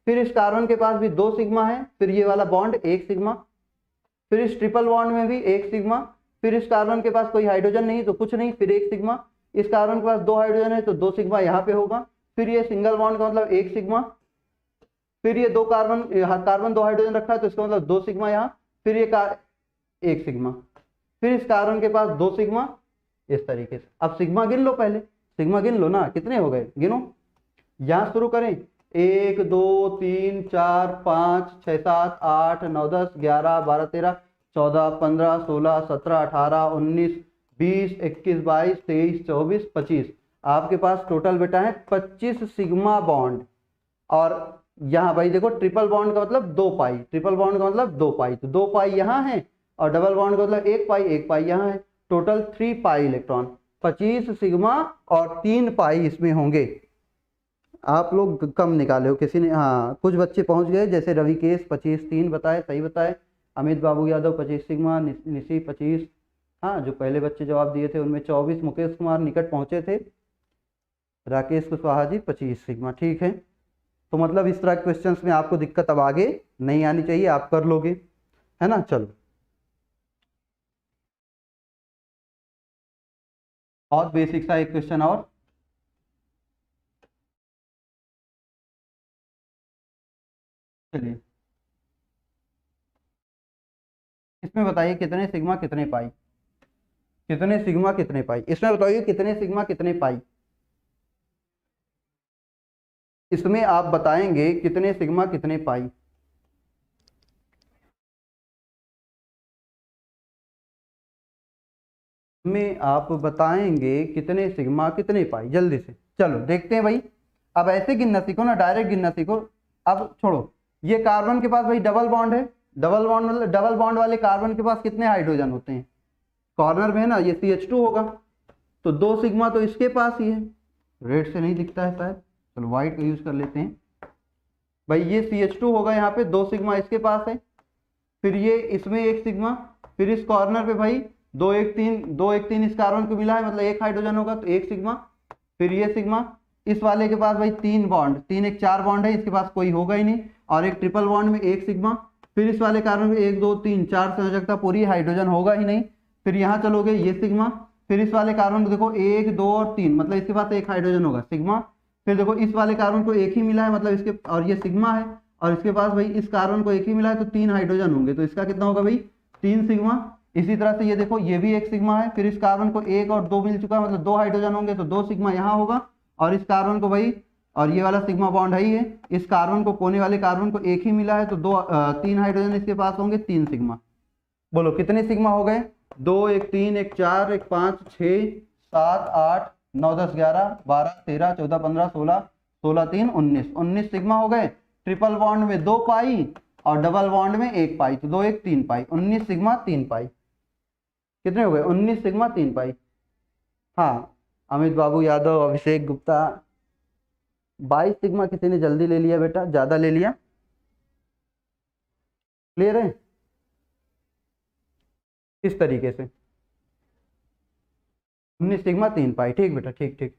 फिर इस कार्बन के पास भी 2 सिग्मा है, फिर ये वाला बॉन्ड एक सिग्मा। फिर इस ट्रिपल बॉन्ड में भी एक सिग्मा। फिर इस कार्बन के पास कोई हाइड्रोजन नहीं तो कुछ नहीं, फिर एक सिग्मा। इस कार्बन के पास 2 हाइड्रोजन है तो 2 सिग्मा यहाँ पे होगा। फिर ये सिंगल बॉन्ड का मतलब 1 सिग्मा, फिर ये 2 कार्बन 2 हाइड्रोजन रखा है तो इसका मतलब 2 सिग्मा यहाँ, फिर ये 1 सिग्मा, फिर इस कार्बन के पास 2 सिग्मा, इस तरीके से। अब सिग्मा गिन लो, पहले सिग्मा गिन लो ना, कितने हो गए गिनो, यहां शुरू करें 1 2 3 4 5 6 7 8 9 10 11 12 13 14 15 16 17 18 19 20 21 22 23 24 25, आपके पास टोटल बेटा है 25 सिग्मा बॉन्ड। और यहाँ भाई देखो ट्रिपल बॉन्ड का मतलब 2 पाई, ट्रिपल बॉन्ड का मतलब 2 पाई, तो 2 पाई यहाँ है, और डबल बॉन्ड का मतलब 1 पाई यहाँ है, टोटल 3 पाई इलेक्ट्रॉन, 25 सिग्मा और 3 पाई इसमें होंगे। आप लोग कम निकाले हो किसी ने, हाँ कुछ बच्चे पहुंच गए, जैसे रविकेश 25 3 बताए, सही बताए, अमित बाबू यादव 25 सिग्मा, निशी 25, हाँ जो पहले बच्चे जवाब दिए थे उनमें 24, मुकेश कुमार निकट पहुंचे थे, राकेश कुशवाहा जी 25 सिग्मा, ठीक है। तो मतलब इस तरह के क्वेश्चंस में आपको दिक्कत अब आगे नहीं आनी चाहिए, आप कर लोगे, है ना। चलो और बेसिक सा एक क्वेश्चन और, चलिए इसमें बताइए कितने सिग्मा कितने पाई, कितने सिग्मा कितने पाई, इसमें बताइए कितने सिग्मा कितने पाई, इसमें आप बताएंगे कितने सिग्मा कितने पाई। में आप बताएंगे कितने सिग्मा कितने पाई, जल्दी से चलो देखते हैं भाई। अब ऐसे गिनना सीखो ना, डायरेक्ट गिनना सीखो। अब छोड़ो, ये कार्बन के पास भाई डबल बॉन्ड है, डबल बॉन्ड मतलब डबल बॉन्ड वाले कार्बन के पास कितने हाइड्रोजन होते हैं, कॉर्नर में है ना, ये CH2 होगा, तो 2 सिग्मा तो इसके पास ही है, रेड से नहीं दिखता है शायद, चलो व्हाइट का यूज कर लेते हैं भाई, ये CH2 होगा यहाँ पे, 2 सिग्मा इसके पास है, फिर ये इसमें 1 सिग्मा, फिर इस कॉर्नर पे भाई 2 1 3 इस कार्बन को मिला है, मतलब 1 हाइड्रोजन होगा तो 1 सिग्मा, फिर ये सिग्मा, इस वाले के पास भाई 3 बॉन्ड, 3 1 4 बॉन्ड है, इसके पास कोई होगा ही नहीं, और एक ट्रिपल बॉन्ड में 1 सिग्मा, फिर इस वाले कार्बन में 1 2 3 4 से हो सकता पूरी हाइड्रोजन होगा ही नहीं, फिर यहाँ चलोगे ये सिग्मा, फिर इस वाले कार्बन को देखो 1 2 और 3, मतलब इसके पास 1 हाइड्रोजन होगा, सिग्मा, फिर देखो इस वाले कार्बन को 1 ही मिला है, मतलब इसके, और ये सिग्मा है, और इसके पास भाई इस कार्बन को 1 ही मिला है तो 3 हाइड्रोजन होंगे, तो इसका कितना होगा भाई 3 सिग्मा। इसी तरह से ये देखो ये भी 1 सिग्मा है, फिर इस कार्बन को 1 और 2 मिल चुका है, मतलब 2 हाइड्रोजन होंगे तो 2 सिग्मा यहाँ होगा, और इस कार्बन को भाई, और ये वाला सिग्मा बॉन्ड है ही है, इस कार्बन को कोने वाले कार्बन को 1 ही मिला है तो 3 हाइड्रोजन इसके पास होंगे, 3 सिग्मा। बोलो कितने सिग्मा हो गए, 2 1 3 1 4 1 5 6 7 8 9 10 11 12 13 14 15 16 16 3 19 सिग्मा हो गए। ट्रिपल बॉन्ड में 2 पाई और डबल बॉन्ड में 1 पाई, तो 2 1 3 पाई, 19 सिग्मा 3 पाई, कितने हो गए 19 सिग्मा 3 पाई। हाँ अमित बाबू यादव, अभिषेक गुप्ता, 22 सिग्मा किसी ने जल्दी ले लिया बेटा, ज्यादा ले लिया, क्लियर है। इस तरीके से 19 सिग्मा 3 पाई, ठीक बेटा, ठीक ठीक।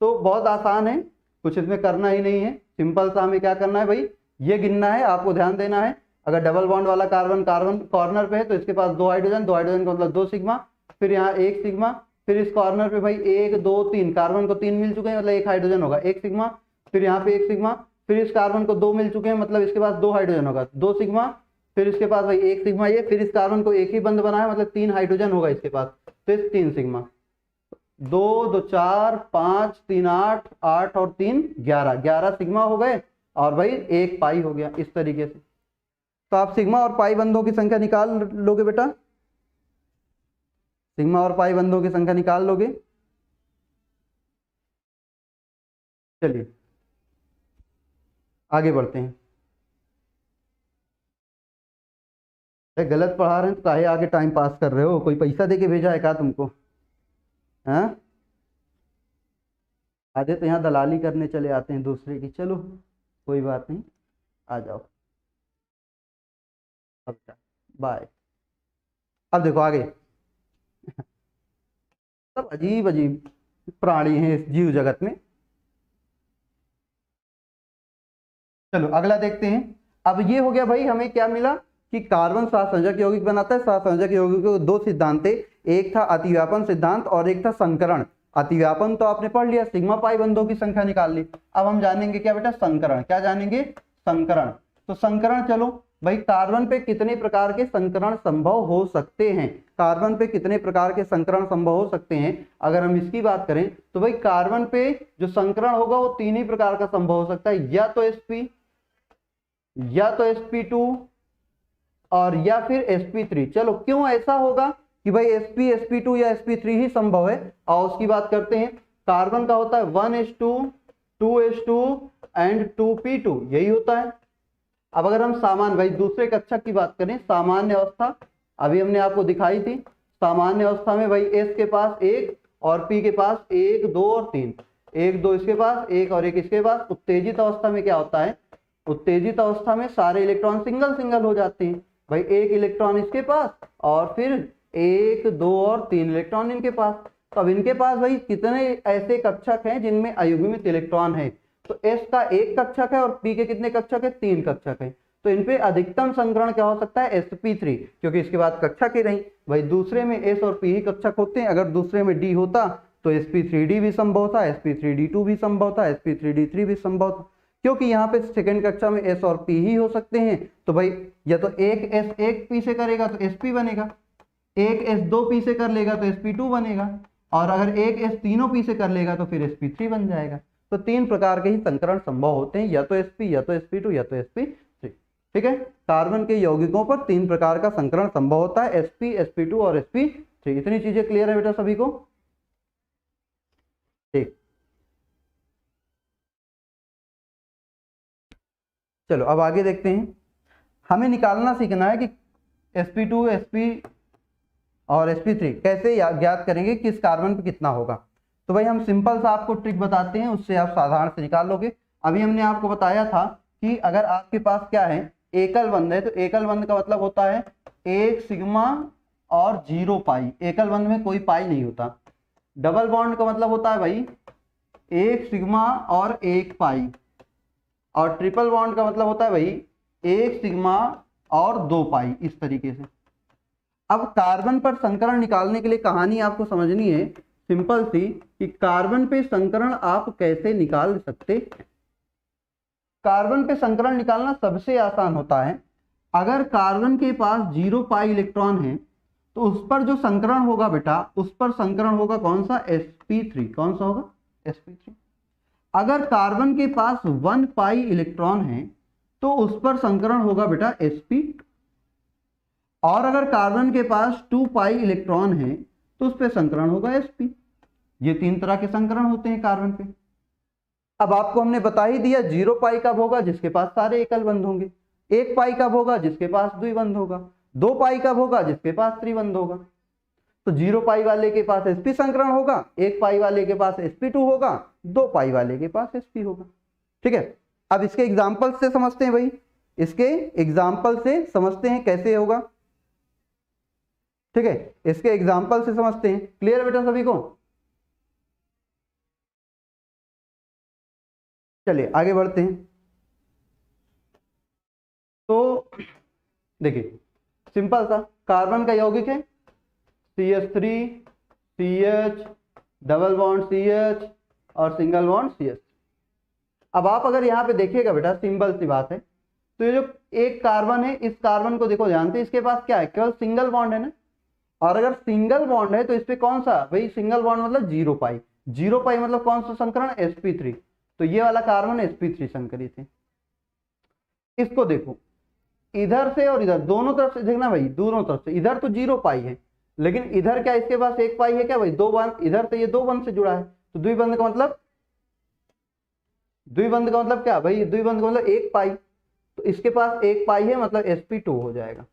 तो बहुत आसान है, कुछ इसमें करना ही नहीं है, सिंपल सा हमें क्या करना है भाई, ये गिनना है, आपको ध्यान देना है। अगर डबल बॉन्ड वाला कार्बन कॉर्नर पे है तो इसके पास 2 हाइड्रोजन, 2 हाइड्रोजन का मतलब 2 सिग्मा, फिर यहाँ 1 सिग्मा, फिर इस कॉर्नर पे भाई 1 2 3 कार्बन को 3 मिल चुके हैं, मतलब 1 हाइड्रोजन होगा, 1 सिग्मा, फिर यहाँ पे 1 सिग्मा, फिर इस कार्बन को 2 मिल चुके हैं, मतलब इसके पास 2 हाइड्रोजन होगा, 2 सिग्मा, फिर इसके पास भाई 1 सिग्मा, ये फिर इस कार्बन को 1 ही बंद बनाया, मतलब 3 हाइड्रोजन होगा इसके पास, फिर 3 सिग्मा, 2 2 4 5 3 8 8 और 3 11 सिग्मा हो गए, और भाई 1 पाई हो गया, इस तरीके से। तो आप सिग्मा और पाई बंधों की संख्या निकाल लोगे बेटा, सिग्मा और पाई बंधों की संख्या निकाल लोगे। चलिए आगे बढ़ते हैं। गलत पढ़ा रहे हैं तो काहे आगे टाइम पास कर रहे हो, कोई पैसा दे के भेजा है क्या तुमको, हाँ आधे तो यहाँ दलाली करने चले आते हैं दूसरे की, चलो कोई बात नहीं, आ जाओ, अब बाय। अब देखो आगे सब अजीब अजीब प्राणी हैं इस जीव जगत में। चलो अगला देखते हैं। अब ये हो गया भाई, हमें क्या मिला कि कार्बन सहसंयोजक यौगिक बनाता है। सहसंयोजक यौगिक के 2 सिद्धांत थे, एक था अतिव्यापन सिद्धांत और एक था संकरण। अतिव्यापन तो आपने पढ़ लिया, सिग्मा पाई बंधों की संख्या निकाल ली। अब हम जानेंगे क्या बेटा, संकरण। क्या जानेंगे, संकरण। तो संकरण, चलो भाई कार्बन पे कितने प्रकार के संकरण संभव हो सकते हैं, कार्बन पे कितने प्रकार के संकरण संभव हो सकते हैं। अगर हम इसकी बात करें तो भाई कार्बन पे जो संकरण होगा वो तीन ही प्रकार का संभव हो सकता है, या तो sp, या तो sp2 और या फिर sp3। चलो क्यों ऐसा होगा कि भाई sp, sp2 या sp3 ही संभव है, और उसकी बात करते हैं। कार्बन का होता है 1s2, 2s2 एंड 2p2, यही होता है। अब अगर हम सामान्य, भाई दूसरे कक्षक की बात करें, सामान्य अवस्था अभी हमने आपको दिखाई थी। सामान्य अवस्था में भाई s के पास एक और p के पास 1 2 और 3, 1 2 इसके पास, 1 और 1 इसके पास। उत्तेजित अवस्था में क्या होता है, उत्तेजित अवस्था में सारे इलेक्ट्रॉन सिंगल सिंगल हो जाते हैं। भाई एक इलेक्ट्रॉन इसके पास और फिर 1 2 और 3 इलेक्ट्रॉन इनके पास। तो अब इनके पास भाई कितने ऐसे कक्षक हैं जिनमें अयुग्मित इलेक्ट्रॉन है, तो s का एक कक्षक है और p के कितने कक्षक है, 3 कक्षक है। तो इन पे अधिकतम संकरण क्या हो सकता है, sp3, क्योंकि इसके बाद कक्षक ही नहीं। भाई दूसरे में s और p ही कक्षक होते हैं, अगर दूसरे में d होता तो sp3d भी संभव था, sp3d2 भी संभव था, sp3d3 भी संभव था, क्योंकि यहाँ पे सेकंड कक्षा में s और p ही हो सकते हैं। तो भाई या तो एक s एक p से करेगा तो sp बनेगा, एक s दो p से कर लेगा तो sp2 बनेगा, और अगर एक s तीनों p से कर लेगा तो फिर sp3 बन जाएगा। तो तीन प्रकार के ही संकरण संभव होते हैं, या तो sp, या तो sp2, या तो sp3। ठीक है, कार्बन के यौगिकों पर तीन प्रकार का संकरण संभव होता है, sp, sp2 और sp3। इतनी चीजें क्लियर है बेटा सभी को, ठीक। चलो अब आगे देखते हैं। हमें निकालना सीखना है कि sp2, sp और sp3 कैसे ज्ञात करेंगे, किस कार्बन पे कितना होगा। तो भाई हम सिंपल सा आपको ट्रिक बताते हैं, उससे आप साधारण से निकाल लोगे। अभी हमने आपको बताया था कि अगर आपके पास क्या है, एकल बंध है, तो एकल बंध का मतलब होता है 1 सिग्मा और 0 पाई। एकल बंध में कोई पाई नहीं होता। डबल बॉन्ड का मतलब होता है भाई 1 सिग्मा और 1 पाई, और ट्रिपल बॉन्ड का मतलब होता है भाई 1 सिग्मा और 2 पाई, इस तरीके से। अब कार्बन पर संकरण निकालने के लिए कहानी आपको समझनी है सिंपल सी, कि कार्बन पे संकरण आप कैसे निकाल सकते। कार्बन पे संकरण निकालना सबसे आसान होता है। अगर कार्बन के पास 0 पाई इलेक्ट्रॉन है तो उस पर जो संकरण होगा बेटा, उस पर संकरण होगा कौन सा, sp3। कौन सा होगा, sp3। अगर कार्बन के पास 1 पाई इलेक्ट्रॉन है तो उस पर संकरण होगा बेटा sp, और अगर कार्बन के पास 2 पाई इलेक्ट्रॉन है तो उस पर संकरण होगा sp। ये तीन तरह के संकरण होते हैं कार्बन पे। अब आपको हमने बता ही दिया 0 पाई कब होगा, जिसके पास सारे एकल बंध होंगे। 1 पाई कब होगा, जिसके पास द्विबंध होगा। 2 पाई कब होगा, जिसके पास त्रिबंध होगा। तो 0 पाई वाले के पास sp संकरण होगा, 1 पाई वाले के पास sp2 होगा, 2 पाई वाले के पास sp होगा। ठीक है, अब इसके एग्जाम्पल से समझते हैं भाई, इसके एग्जाम्पल से समझते हैं कैसे होगा। ठीक है, इसके एग्जाम्पल से समझते हैं। क्लियर है बेटा सभी को, चलिए आगे बढ़ते हैं। तो देखिए सिंपल सा, कार्बन का यौगिक है CH3 CH, double bond CH और सिंगल बॉन्ड CH। अब आप अगर यहाँ पे देखिएगा बेटा, सिंपल सी बात है, तो ये जो एक कार्बन है, इस कार्बन को देखो ध्यान से, इसके पास क्या है, केवल सिंगल बॉन्ड है ना। और अगर सिंगल बॉन्ड है तो इस पे कौन सा, भाई सिंगल बॉन्ड मतलब 0 पाई। 0 पाई मतलब कौन सा संकरण, sp3। तो ये वाला कार्बन sp3 संकरित है। इसको देखो इधर से और इधर दोनों तरफ से देखना भाई, दोनों तरफ से। इधर तो 0 पाई है, लेकिन इधर क्या इसके पास 1 पाई है क्या भाई, 2 बंध। इधर से ये 2 बंध से जुड़ा है, तो द्विबंध का मतलब, द्विबंध का मतलब क्या भाई, द्विबंध का मतलब 1 पाई। तो इसके पास 1 पाई है मतलब sp2 हो जाएगा।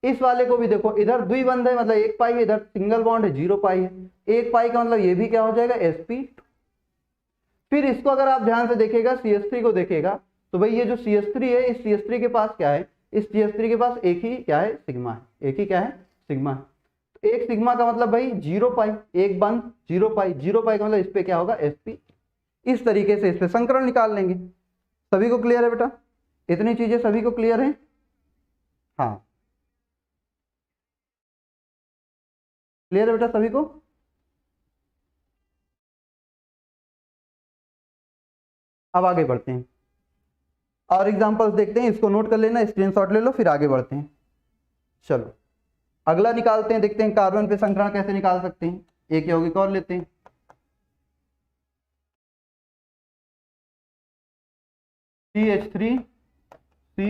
इस वाले को भी देखो, इधर द्विबंध है मतलब 1 पाई है, इधर सिंगल बॉन्ड है 0 पाई है। 1 पाई का मतलब ये भी क्या हो जाएगा, sp। फिर इसको अगर आप ध्यान से देखिएगा, CH3 को देखिएगा, तो भाई ये जो CH3 है, इस CH3 के पास क्या है, इस CH3 के पास एक ही क्या है, सिग्मा है। एक ही क्या है, सिग्मा है। तो एक सिग्मा का मतलब भाई 0 पाई, एक बंद 0 पाई। 0 पाई का मतलब इस पे क्या होगा, sp। इस तरीके से इस पे संकरण निकाल लेंगे। सभी को क्लियर है बेटा, इतनी चीजें सभी को क्लियर है। हाँ क्लियर है बेटा सभी को। अब आगे बढ़ते हैं और एग्जांपल्स देखते हैं, इसको नोट कर लेना, स्क्रीनशॉट ले लो, फिर आगे बढ़ते हैं। चलो अगला निकालते हैं, देखते हैं कार्बन पे संकरण कैसे निकाल सकते हैं। एक यौगिक और लेते हैं, CH3C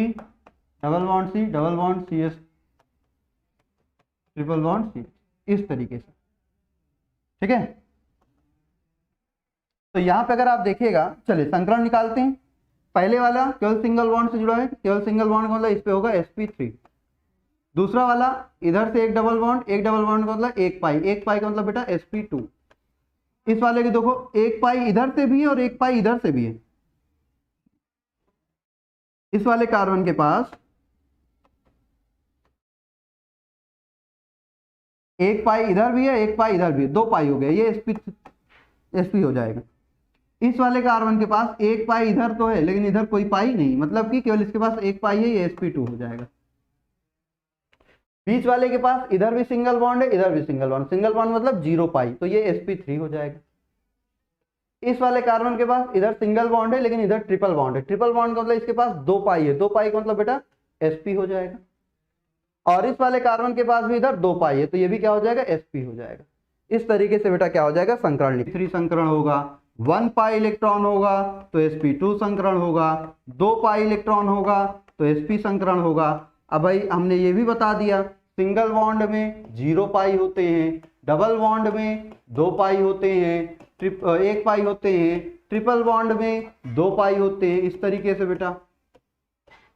double bond C double bond CS triple bond C, इस तरीके से। ठीक है, तो यहां पे अगर आप देखिएगा, चलिए संकरण निकालते हैं। पहले वाला केवल सिंगल बॉन्ड से जुड़ा है, केवल सिंगल बॉन्ड का मतलब इस पे होगा sp3। दूसरा वाला इधर से एक डबल बॉन्ड का मतलब एक पाई का मतलब बेटा sp2। इस वाले के देखो एक पाई इधर से भी है और एक पाई इधर से भी है। इस वाले कार्बन के पास एक पाई इधर भी है, एक पाई इधर भी है, दो पाई हो गया, ये sp हो जाएगा। इस वाले कार्बन के पास एक पाई इधर तो है लेकिन इधर कोई पाई नहीं, मतलब कि केवल इसके पास एक पाई है, ये sp2 हो जाएगा। बीच वाले के पास इधर भी सिंगल बॉन्ड है, इधर भी सिंगल बॉन्ड मतलब 0 पाई, तो ये sp3 हो जाएगा। इस वाले कार्बन के पास इधर सिंगल बॉन्ड है लेकिन इधर ट्रिपल बॉन्ड है, ट्रिपल बॉन्ड का मतलब इसके पास 2 पाई है, 2 पाई का मतलब बेटा sp हो जाएगा। और इस वाले कार्बन के पास भी इधर 2 पाई है, तो ये भी क्या हो जाएगा, sp हो जाएगा। इस तरीके से बेटा क्या हो जाएगा, संकरण। 3 संकरण होगा, 1 पाई इलेक्ट्रॉन होगा तो sp2 संकरण होगा, 2 पाई इलेक्ट्रॉन होगा तो sp संकरण होगा। अब भाई हमने ये भी बता दिया, सिंगल बॉन्ड में 0 पाई होते हैं, डबल बॉन्ड में 2 पाई होते हैं, 1 पाई होते हैं, ट्रिपल बॉन्ड में 2 पाई होते हैं, इस तरीके से बेटा।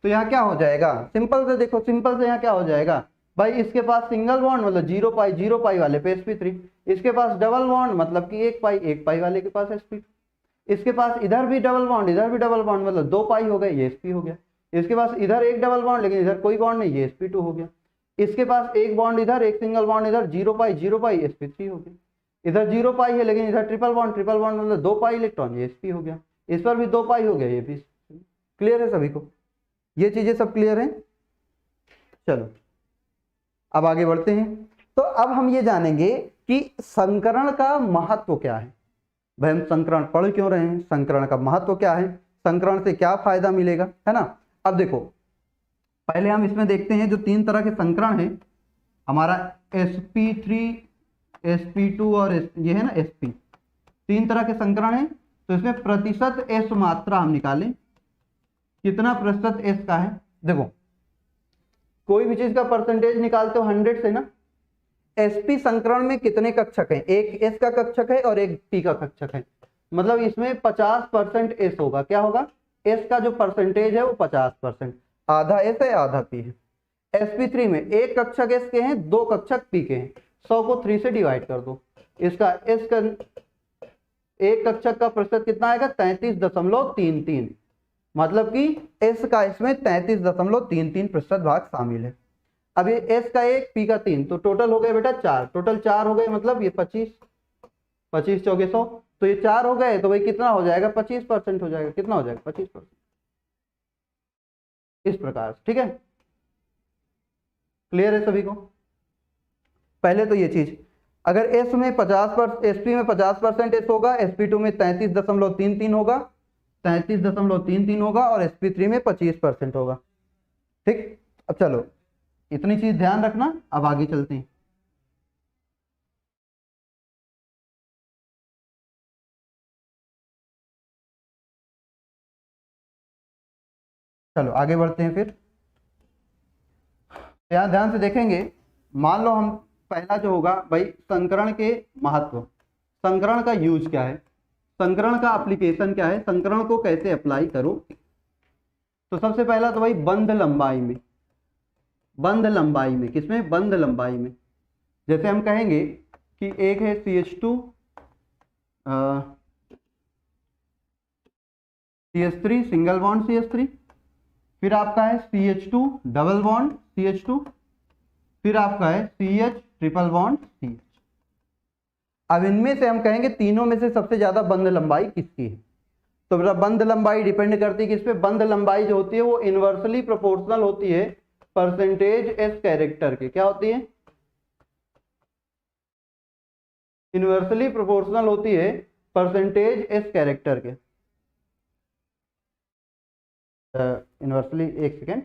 तो यहाँ क्या हो जाएगा, सिंपल से देखो, सिंपल से यहाँ क्या हो जाएगा भाई, इसके पास सिंगल बॉन्ड मतलब 0 पाई वाले पे sp3, इसके पास डबल बॉन्ड मतलब कि 1 पाई वाले के पास sp2, इसके पास इधर भी डबल बॉन्ड इधर भी डबल बॉन्ड मतलब 2 पाई हो गए, ये sp हो गया। इसके पास इधर एक डबल बॉन्ड लेकिन इधर कोई बॉन्ड नहीं, ये sp2 हो गया। इसके पास एक बॉन्ड इधर एक सिंगल बॉन्ड इधर, 0 पाई sp3 हो गया। इधर 0 पाई है लेकिन इधर ट्रिपल बॉन्ड मतलब 2 पाई इलेक्ट्रॉन, ये sp हो गया। इस पर भी 2 पाई हो गया, ये भी। क्लियर है सभी को, ये चीजें सब क्लियर हैं। चलो अब आगे बढ़ते हैं। तो अब हम ये जानेंगे कि संकरण का महत्व क्या है। भाई हम संकरण पढ़ क्यों रहे हैं, संकरण का महत्व क्या है, संकरण से क्या फायदा मिलेगा, है ना। अब देखो पहले हम इसमें देखते हैं जो 3 तरह के संकरण हैं, हमारा sp3 sp2 और ये है ना sp, 3 तरह के संकरण हैं। तो इसमें प्रतिशत s मात्रा हम निकालें, कितना प्रतिशत s का है। देखो कोई भी चीज का परसेंटेज निकालते हो 100 से ना, sp संकरण में कितने कक्षक हैं, एक s का कक्षक है और एक p का कक्षक है, मतलब इसमें 50% s होगा। क्या होगा, s का जो परसेंटेज है वो 50%, आधा s है आधा p है। sp3 में एक कक्षक s के हैं, 2 कक्षक p के हैं, 100 को 3 से डिवाइड कर दो, इसका s का एक कक्षक का प्रतिशत कितना आएगा, 33.33, मतलब कि s का इसमें 33.33% भाग शामिल है। अब ये s का 1 p का 3, तो टोटल हो गए बेटा 4, टोटल 4 हो गए, मतलब ये 25 चौके 100, तो ये 4 हो गए, तो भाई कितना हो जाएगा, 25% हो जाएगा। कितना हो जाएगा, 25%, इस प्रकार से। ठीक है, क्लियर है सभी को। पहले तो ये चीज, अगर s में 50% sp में 50% s होगा, sp2 में 33.33 होगा, 33.33 होगा और sp3 में 25% होगा। ठीक, अब चलो इतनी चीज ध्यान रखना, अब आगे चलते हैं। चलो आगे बढ़ते हैं फिर। यहाँ ध्यान से देखेंगे, मान लो हम पहला जो होगा भाई संकरण के महत्व, संकरण का यूज क्या है, संकरण का एप्लीकेशन क्या है, संकरण को कैसे अप्लाई करो। तो सबसे पहला तो भाई बंध लंबाई में, बंध लंबाई में, किसमें, बंध लंबाई में। जैसे हम कहेंगे कि एक है CH2 CH3 single bond CH3, फिर आपका है CH2 डबल बॉन्ड CH2, फिर आपका है CH ट्रिपल बॉन्ड CH। अब इनमें से हम कहेंगे तीनों में से सबसे ज्यादा बंध लंबाई किसकी है। तो बेटा बंध लंबाई डिपेंड करती है किस पे, बंध लंबाई जो होती है वो इनवर्सली प्रोपोर्शनल होती है परसेंटेज एस कैरेक्टर के। क्या होती है, इनवर्सली प्रोपोर्शनल होती है परसेंटेज एस कैरेक्टर के। यूनिवर्सली, एक सेकेंड।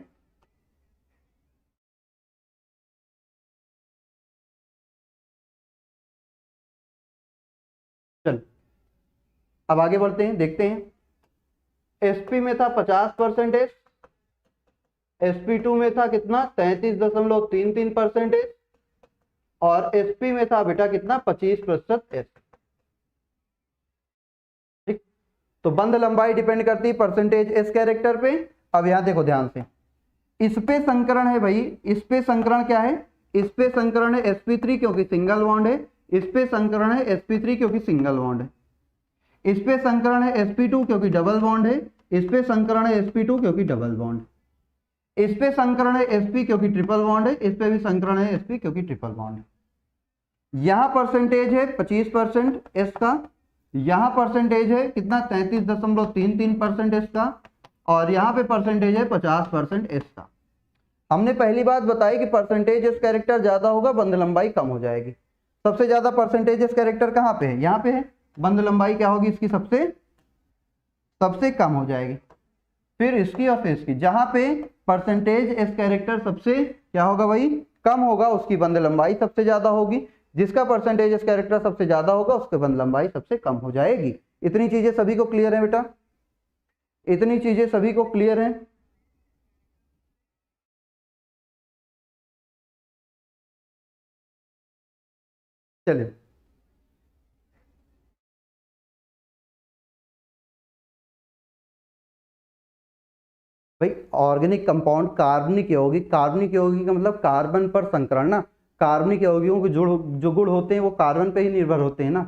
चल अब आगे बढ़ते हैं, देखते हैं। sp में था 50%, sp2 में था कितना 33.33%, और sp में था बेटा कितना 25% s। ठीक, तो बंद लंबाई डिपेंड करती है परसेंटेज एस कैरेक्टर पे। अब यहां देखो ध्यान से, इस पे संकरण है भाई, इस पे संकरण क्या है, इस पे संकरण है sp3 क्योंकि सिंगल बॉन्ड है, इस पे संकरण है sp3 क्योंकि सिंगल बॉन्ड है, इस पे संकरण है sp2 क्योंकि डबल बॉन्ड है, इस पे संकरण है sp2 क्योंकि डबल बॉन्ड, इस पे संकरण है sp क्योंकि ट्रिपल बॉन्ड है, इस पे भी संकरण है sp क्योंकि ट्रिपल बॉन्ड है। यहां परसेंटेज है 25% एस का, यहां परसेंटेज है कितना 33.33% एस का, और यहां पे परसेंटेज है 50% एस का। हमने पहली बात बताई कि परसेंटेज एस कैरेक्टर ज्यादा होगा, बंद लंबाई कम हो जाएगी। सबसे ज्यादा परसेंटेज एस कैरेक्टर कहां पे है, यहां पे है। बंद लंबाई क्या होगी इसकी, सबसे सबसे कम हो जाएगी, फिर इसकी और फिर इसकी। जहां पे परसेंटेज एस कैरेक्टर सबसे क्या होगा भाई, कम होगा, उसकी बंद लंबाई सबसे ज्यादा होगी। जिसका परसेंटेज एस कैरेक्टर सबसे ज्यादा होगा उसकी बंद लंबाई सबसे कम हो जाएगी। इतनी चीजें सभी को क्लियर है बेटा, इतनी चीजें सभी को क्लियर है। चलिए भाई, ऑर्गेनिक कंपाउंड कार्बनिक यौगिक, कार्बनिक यौगिक का मतलब कार्बन पर संकरण ना। कार्बनिक यौगिकों के जो गुण होते हैं वो कार्बन पे ही निर्भर होते हैं ना।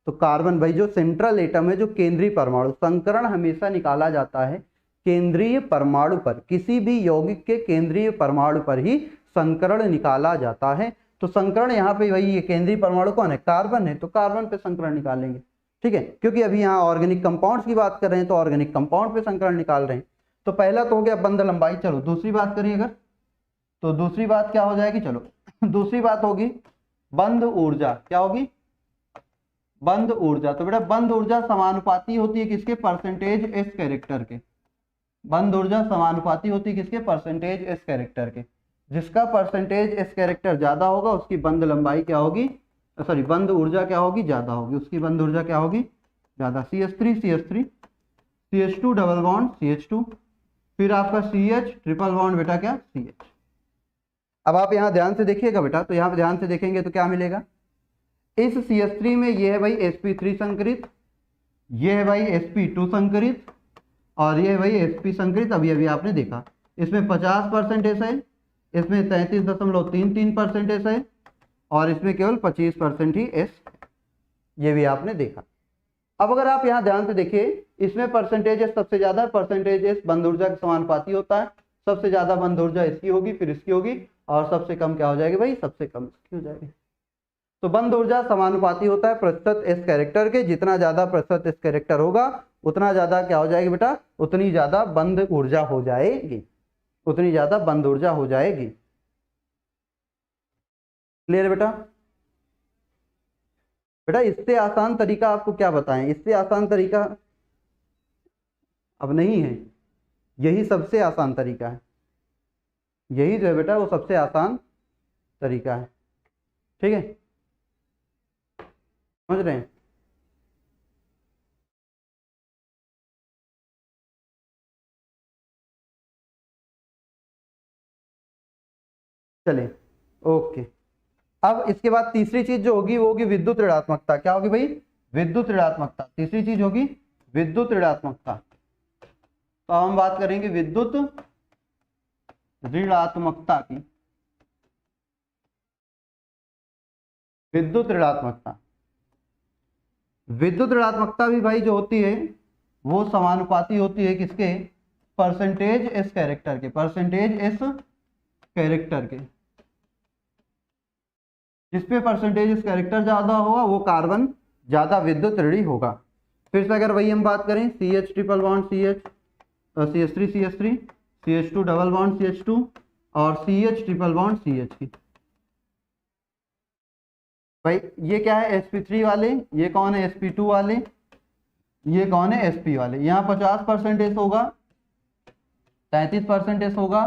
तो कार्बन भाई जो सेंट्रल एटम है, जो केंद्रीय परमाणु, संकरण हमेशा निकाला जाता है केंद्रीय परमाणु पर, किसी भी यौगिक के केंद्रीय परमाणु पर ही संकरण निकाला जाता है। तो संकरण यहाँ पे भाई ये केंद्रीय परमाणु कौन है, कार्बन है, तो कार्बन पे संकरण निकालेंगे। ठीक है, क्योंकि अभी यहाँ ऑर्गेनिक कंपाउंड्स की बात कर रहे हैं तो ऑर्गेनिक कंपाउंड पे संकरण निकाल रहे हैं। तो पहला तो हो गया बंद लंबाई। चलो दूसरी बात करिए अगर, तो दूसरी बात क्या हो जाएगी, चलो दूसरी बात होगी बंद ऊर्जा। क्या होगी, बंद ऊर्जा। तो बेटा बंद ऊर्जा समानुपाती होती है किसके, परसेंटेज एस कैरेक्टर के। बंद ऊर्जा समानुपाती होती है किसके, परसेंटेज एस कैरेक्टर के। जिसका परसेंटेज एस कैरेक्टर ज्यादा होगा उसकी बंद लंबाई क्या होगी, सॉरी बंद ऊर्जा क्या होगी, ज्यादा होगी, उसकी बंद ऊर्जा क्या होगी, ज्यादा। CH3 CH3 CH2 double bond CH2, फिर आपका CH ट्रिपल बॉन्ड बेटा क्या, CH। अब आप यहाँ ध्यान से देखिएगा बेटा, तो यहाँ पे ध्यान से देखेंगे तो क्या मिलेगा, इस CH3 में ये है भाई sp3 संकरित, ये है भाई sp2 संकरित, और ये है भाई sp संकरित। अभी अभी आपने देखा इसमें 50% एस है, इसमें 33.33% एस है, और इसमें केवल 25% ही एस, ये भी आपने देखा। अब अगर आप यहाँ ध्यान से देखिए, इसमें परसेंटेज एस सबसे ज्यादा, परसेंटेज एस बंद ऊर्जा के समानुपाती होता है। सबसे ज्यादा बंद ऊर्जा इसकी होगी, फिर इसकी होगी, और सबसे कम क्या हो जाएगी भाई, सबसे कम इसकी हो जाएगी। तो बंद ऊर्जा समानुपाती होता है प्रतिशत एस कैरेक्टर के। जितना ज्यादा प्रतिशत एस कैरेक्टर होगा उतना ज्यादा क्या हो जाएगी बेटा, उतनी ज्यादा बंद ऊर्जा हो जाएगी, उतनी ज्यादा बंद ऊर्जा हो जाएगी। क्लियर है बेटा। बेटा इससे आसान तरीका आपको क्या बताएं, इससे आसान तरीका अब नहीं है, यही सबसे आसान तरीका है, यही जो है बेटा वो सबसे आसान तरीका है। ठीक है, समझ रहे हैं। चलिए ओके। अब इसके बाद तीसरी चीज जो होगी वो होगी विद्युत ऋणात्मकता। क्या होगी भाई, विद्युत ऋणात्मकता। तीसरी चीज होगी विद्युत ऋणात्मकता। तो हम बात करेंगे विद्युत ऋणात्मकता की। विद्युत ऋणात्मकता, विद्युत ऋणात्मकता भी भाई जो होती है वो समानुपाती होती है किसके, परसेंटेज एस कैरेक्टर के, परसेंटेज एस कैरेक्टर के। जिसपे परसेंटेज एस कैरेक्टर ज्यादा होगा वो कार्बन ज्यादा विद्युत ऋणी होगा। फिर से अगर वही हम बात करें CH triple bond CH, CH3 CH3 CH2 double bond CH2 और CH ट्रिपल बॉन्ड CH की। भाई ये क्या है sp3 वाले, ये कौन है sp2 वाले, ये कौन है sp वाले। यहाँ 50% एस होगा, 33% होगा,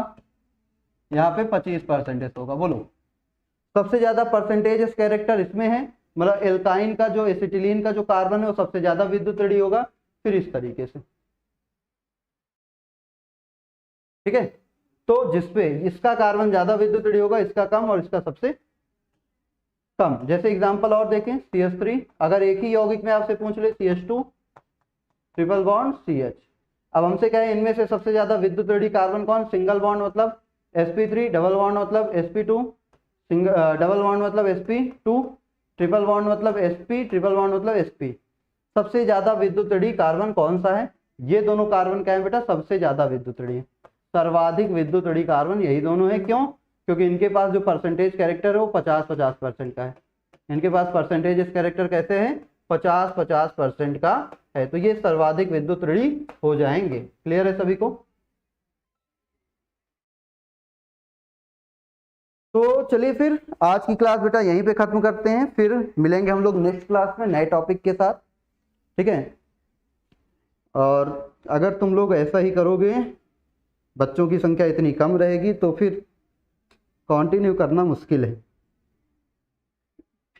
यहाँ पे 25% होगा। बोलो सबसे ज्यादा परसेंटेज कैरेक्टर इसमें है, मतलब एल्काइन का जो एसिटिलीन का जो कार्बन है वो सबसे ज्यादा विद्युत ऋणी होगा। फिर इस तरीके से, ठीक है। तो जिसपे इसका कार्बन ज्यादा विद्युत ऋणी होगा, इसका कम और इसका सबसे कम। जैसे एग्जांपल और देखें, CH3, अगर एक ही यौगिक में आपसे पूछ ले CH2 ट्रिपल बॉन्ड CH, अब हमसे कहे इनमें से सबसे ज्यादा विद्युत ऋणी कार्बन कौन, सिंगल बॉन्ड मतलब sp3, डबल बॉन्ड मतलब sp2, डबल बॉन्ड मतलब sp2, ट्रिपल बॉन्ड मतलब sp, ट्रिपल बॉन्ड मतलब sp। सबसे ज्यादा विद्युत ऋणी कार्बन कौन सा है, ये दोनों कार्बन क्या है बेटा, सबसे ज्यादा विद्युत ऋणी, सर्वाधिक विद्युत ऋणी कार्बन यही दोनों है। क्यों, क्योंकि इनके पास जो परसेंटेज कैरेक्टर है वो 50-50% का है। इनके पास परसेंटेज कैरेक्टर कैसे है, 50-50% का है, तो ये सर्वाधिक विद्युत ऋणी हो जाएंगे। क्लियर है सभी को। तो चलिए फिर आज की क्लास बेटा यहीं पे खत्म करते हैं, फिर मिलेंगे हम लोग नेक्स्ट क्लास में नए टॉपिक के साथ, ठीक है। और अगर तुम लोग ऐसा ही करोगे, बच्चों की संख्या इतनी कम रहेगी तो फिर कंटिन्यू करना मुश्किल है,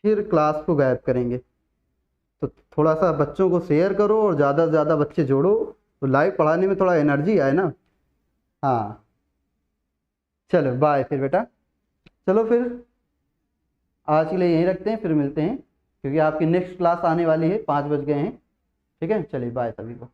फिर क्लास को गायब करेंगे। तो थोड़ा सा बच्चों को शेयर करो और ज़्यादा से ज़्यादा बच्चे जोड़ो, तो लाइव पढ़ाने में थोड़ा एनर्जी आए ना। हाँ चलो बाय फिर बेटा। चलो फिर आज के लिए यहीं रखते हैं, फिर मिलते हैं, क्योंकि आपकी नेक्स्ट क्लास आने वाली है, 5 बज गए हैं, ठीक है। चलिए बाय सभी को।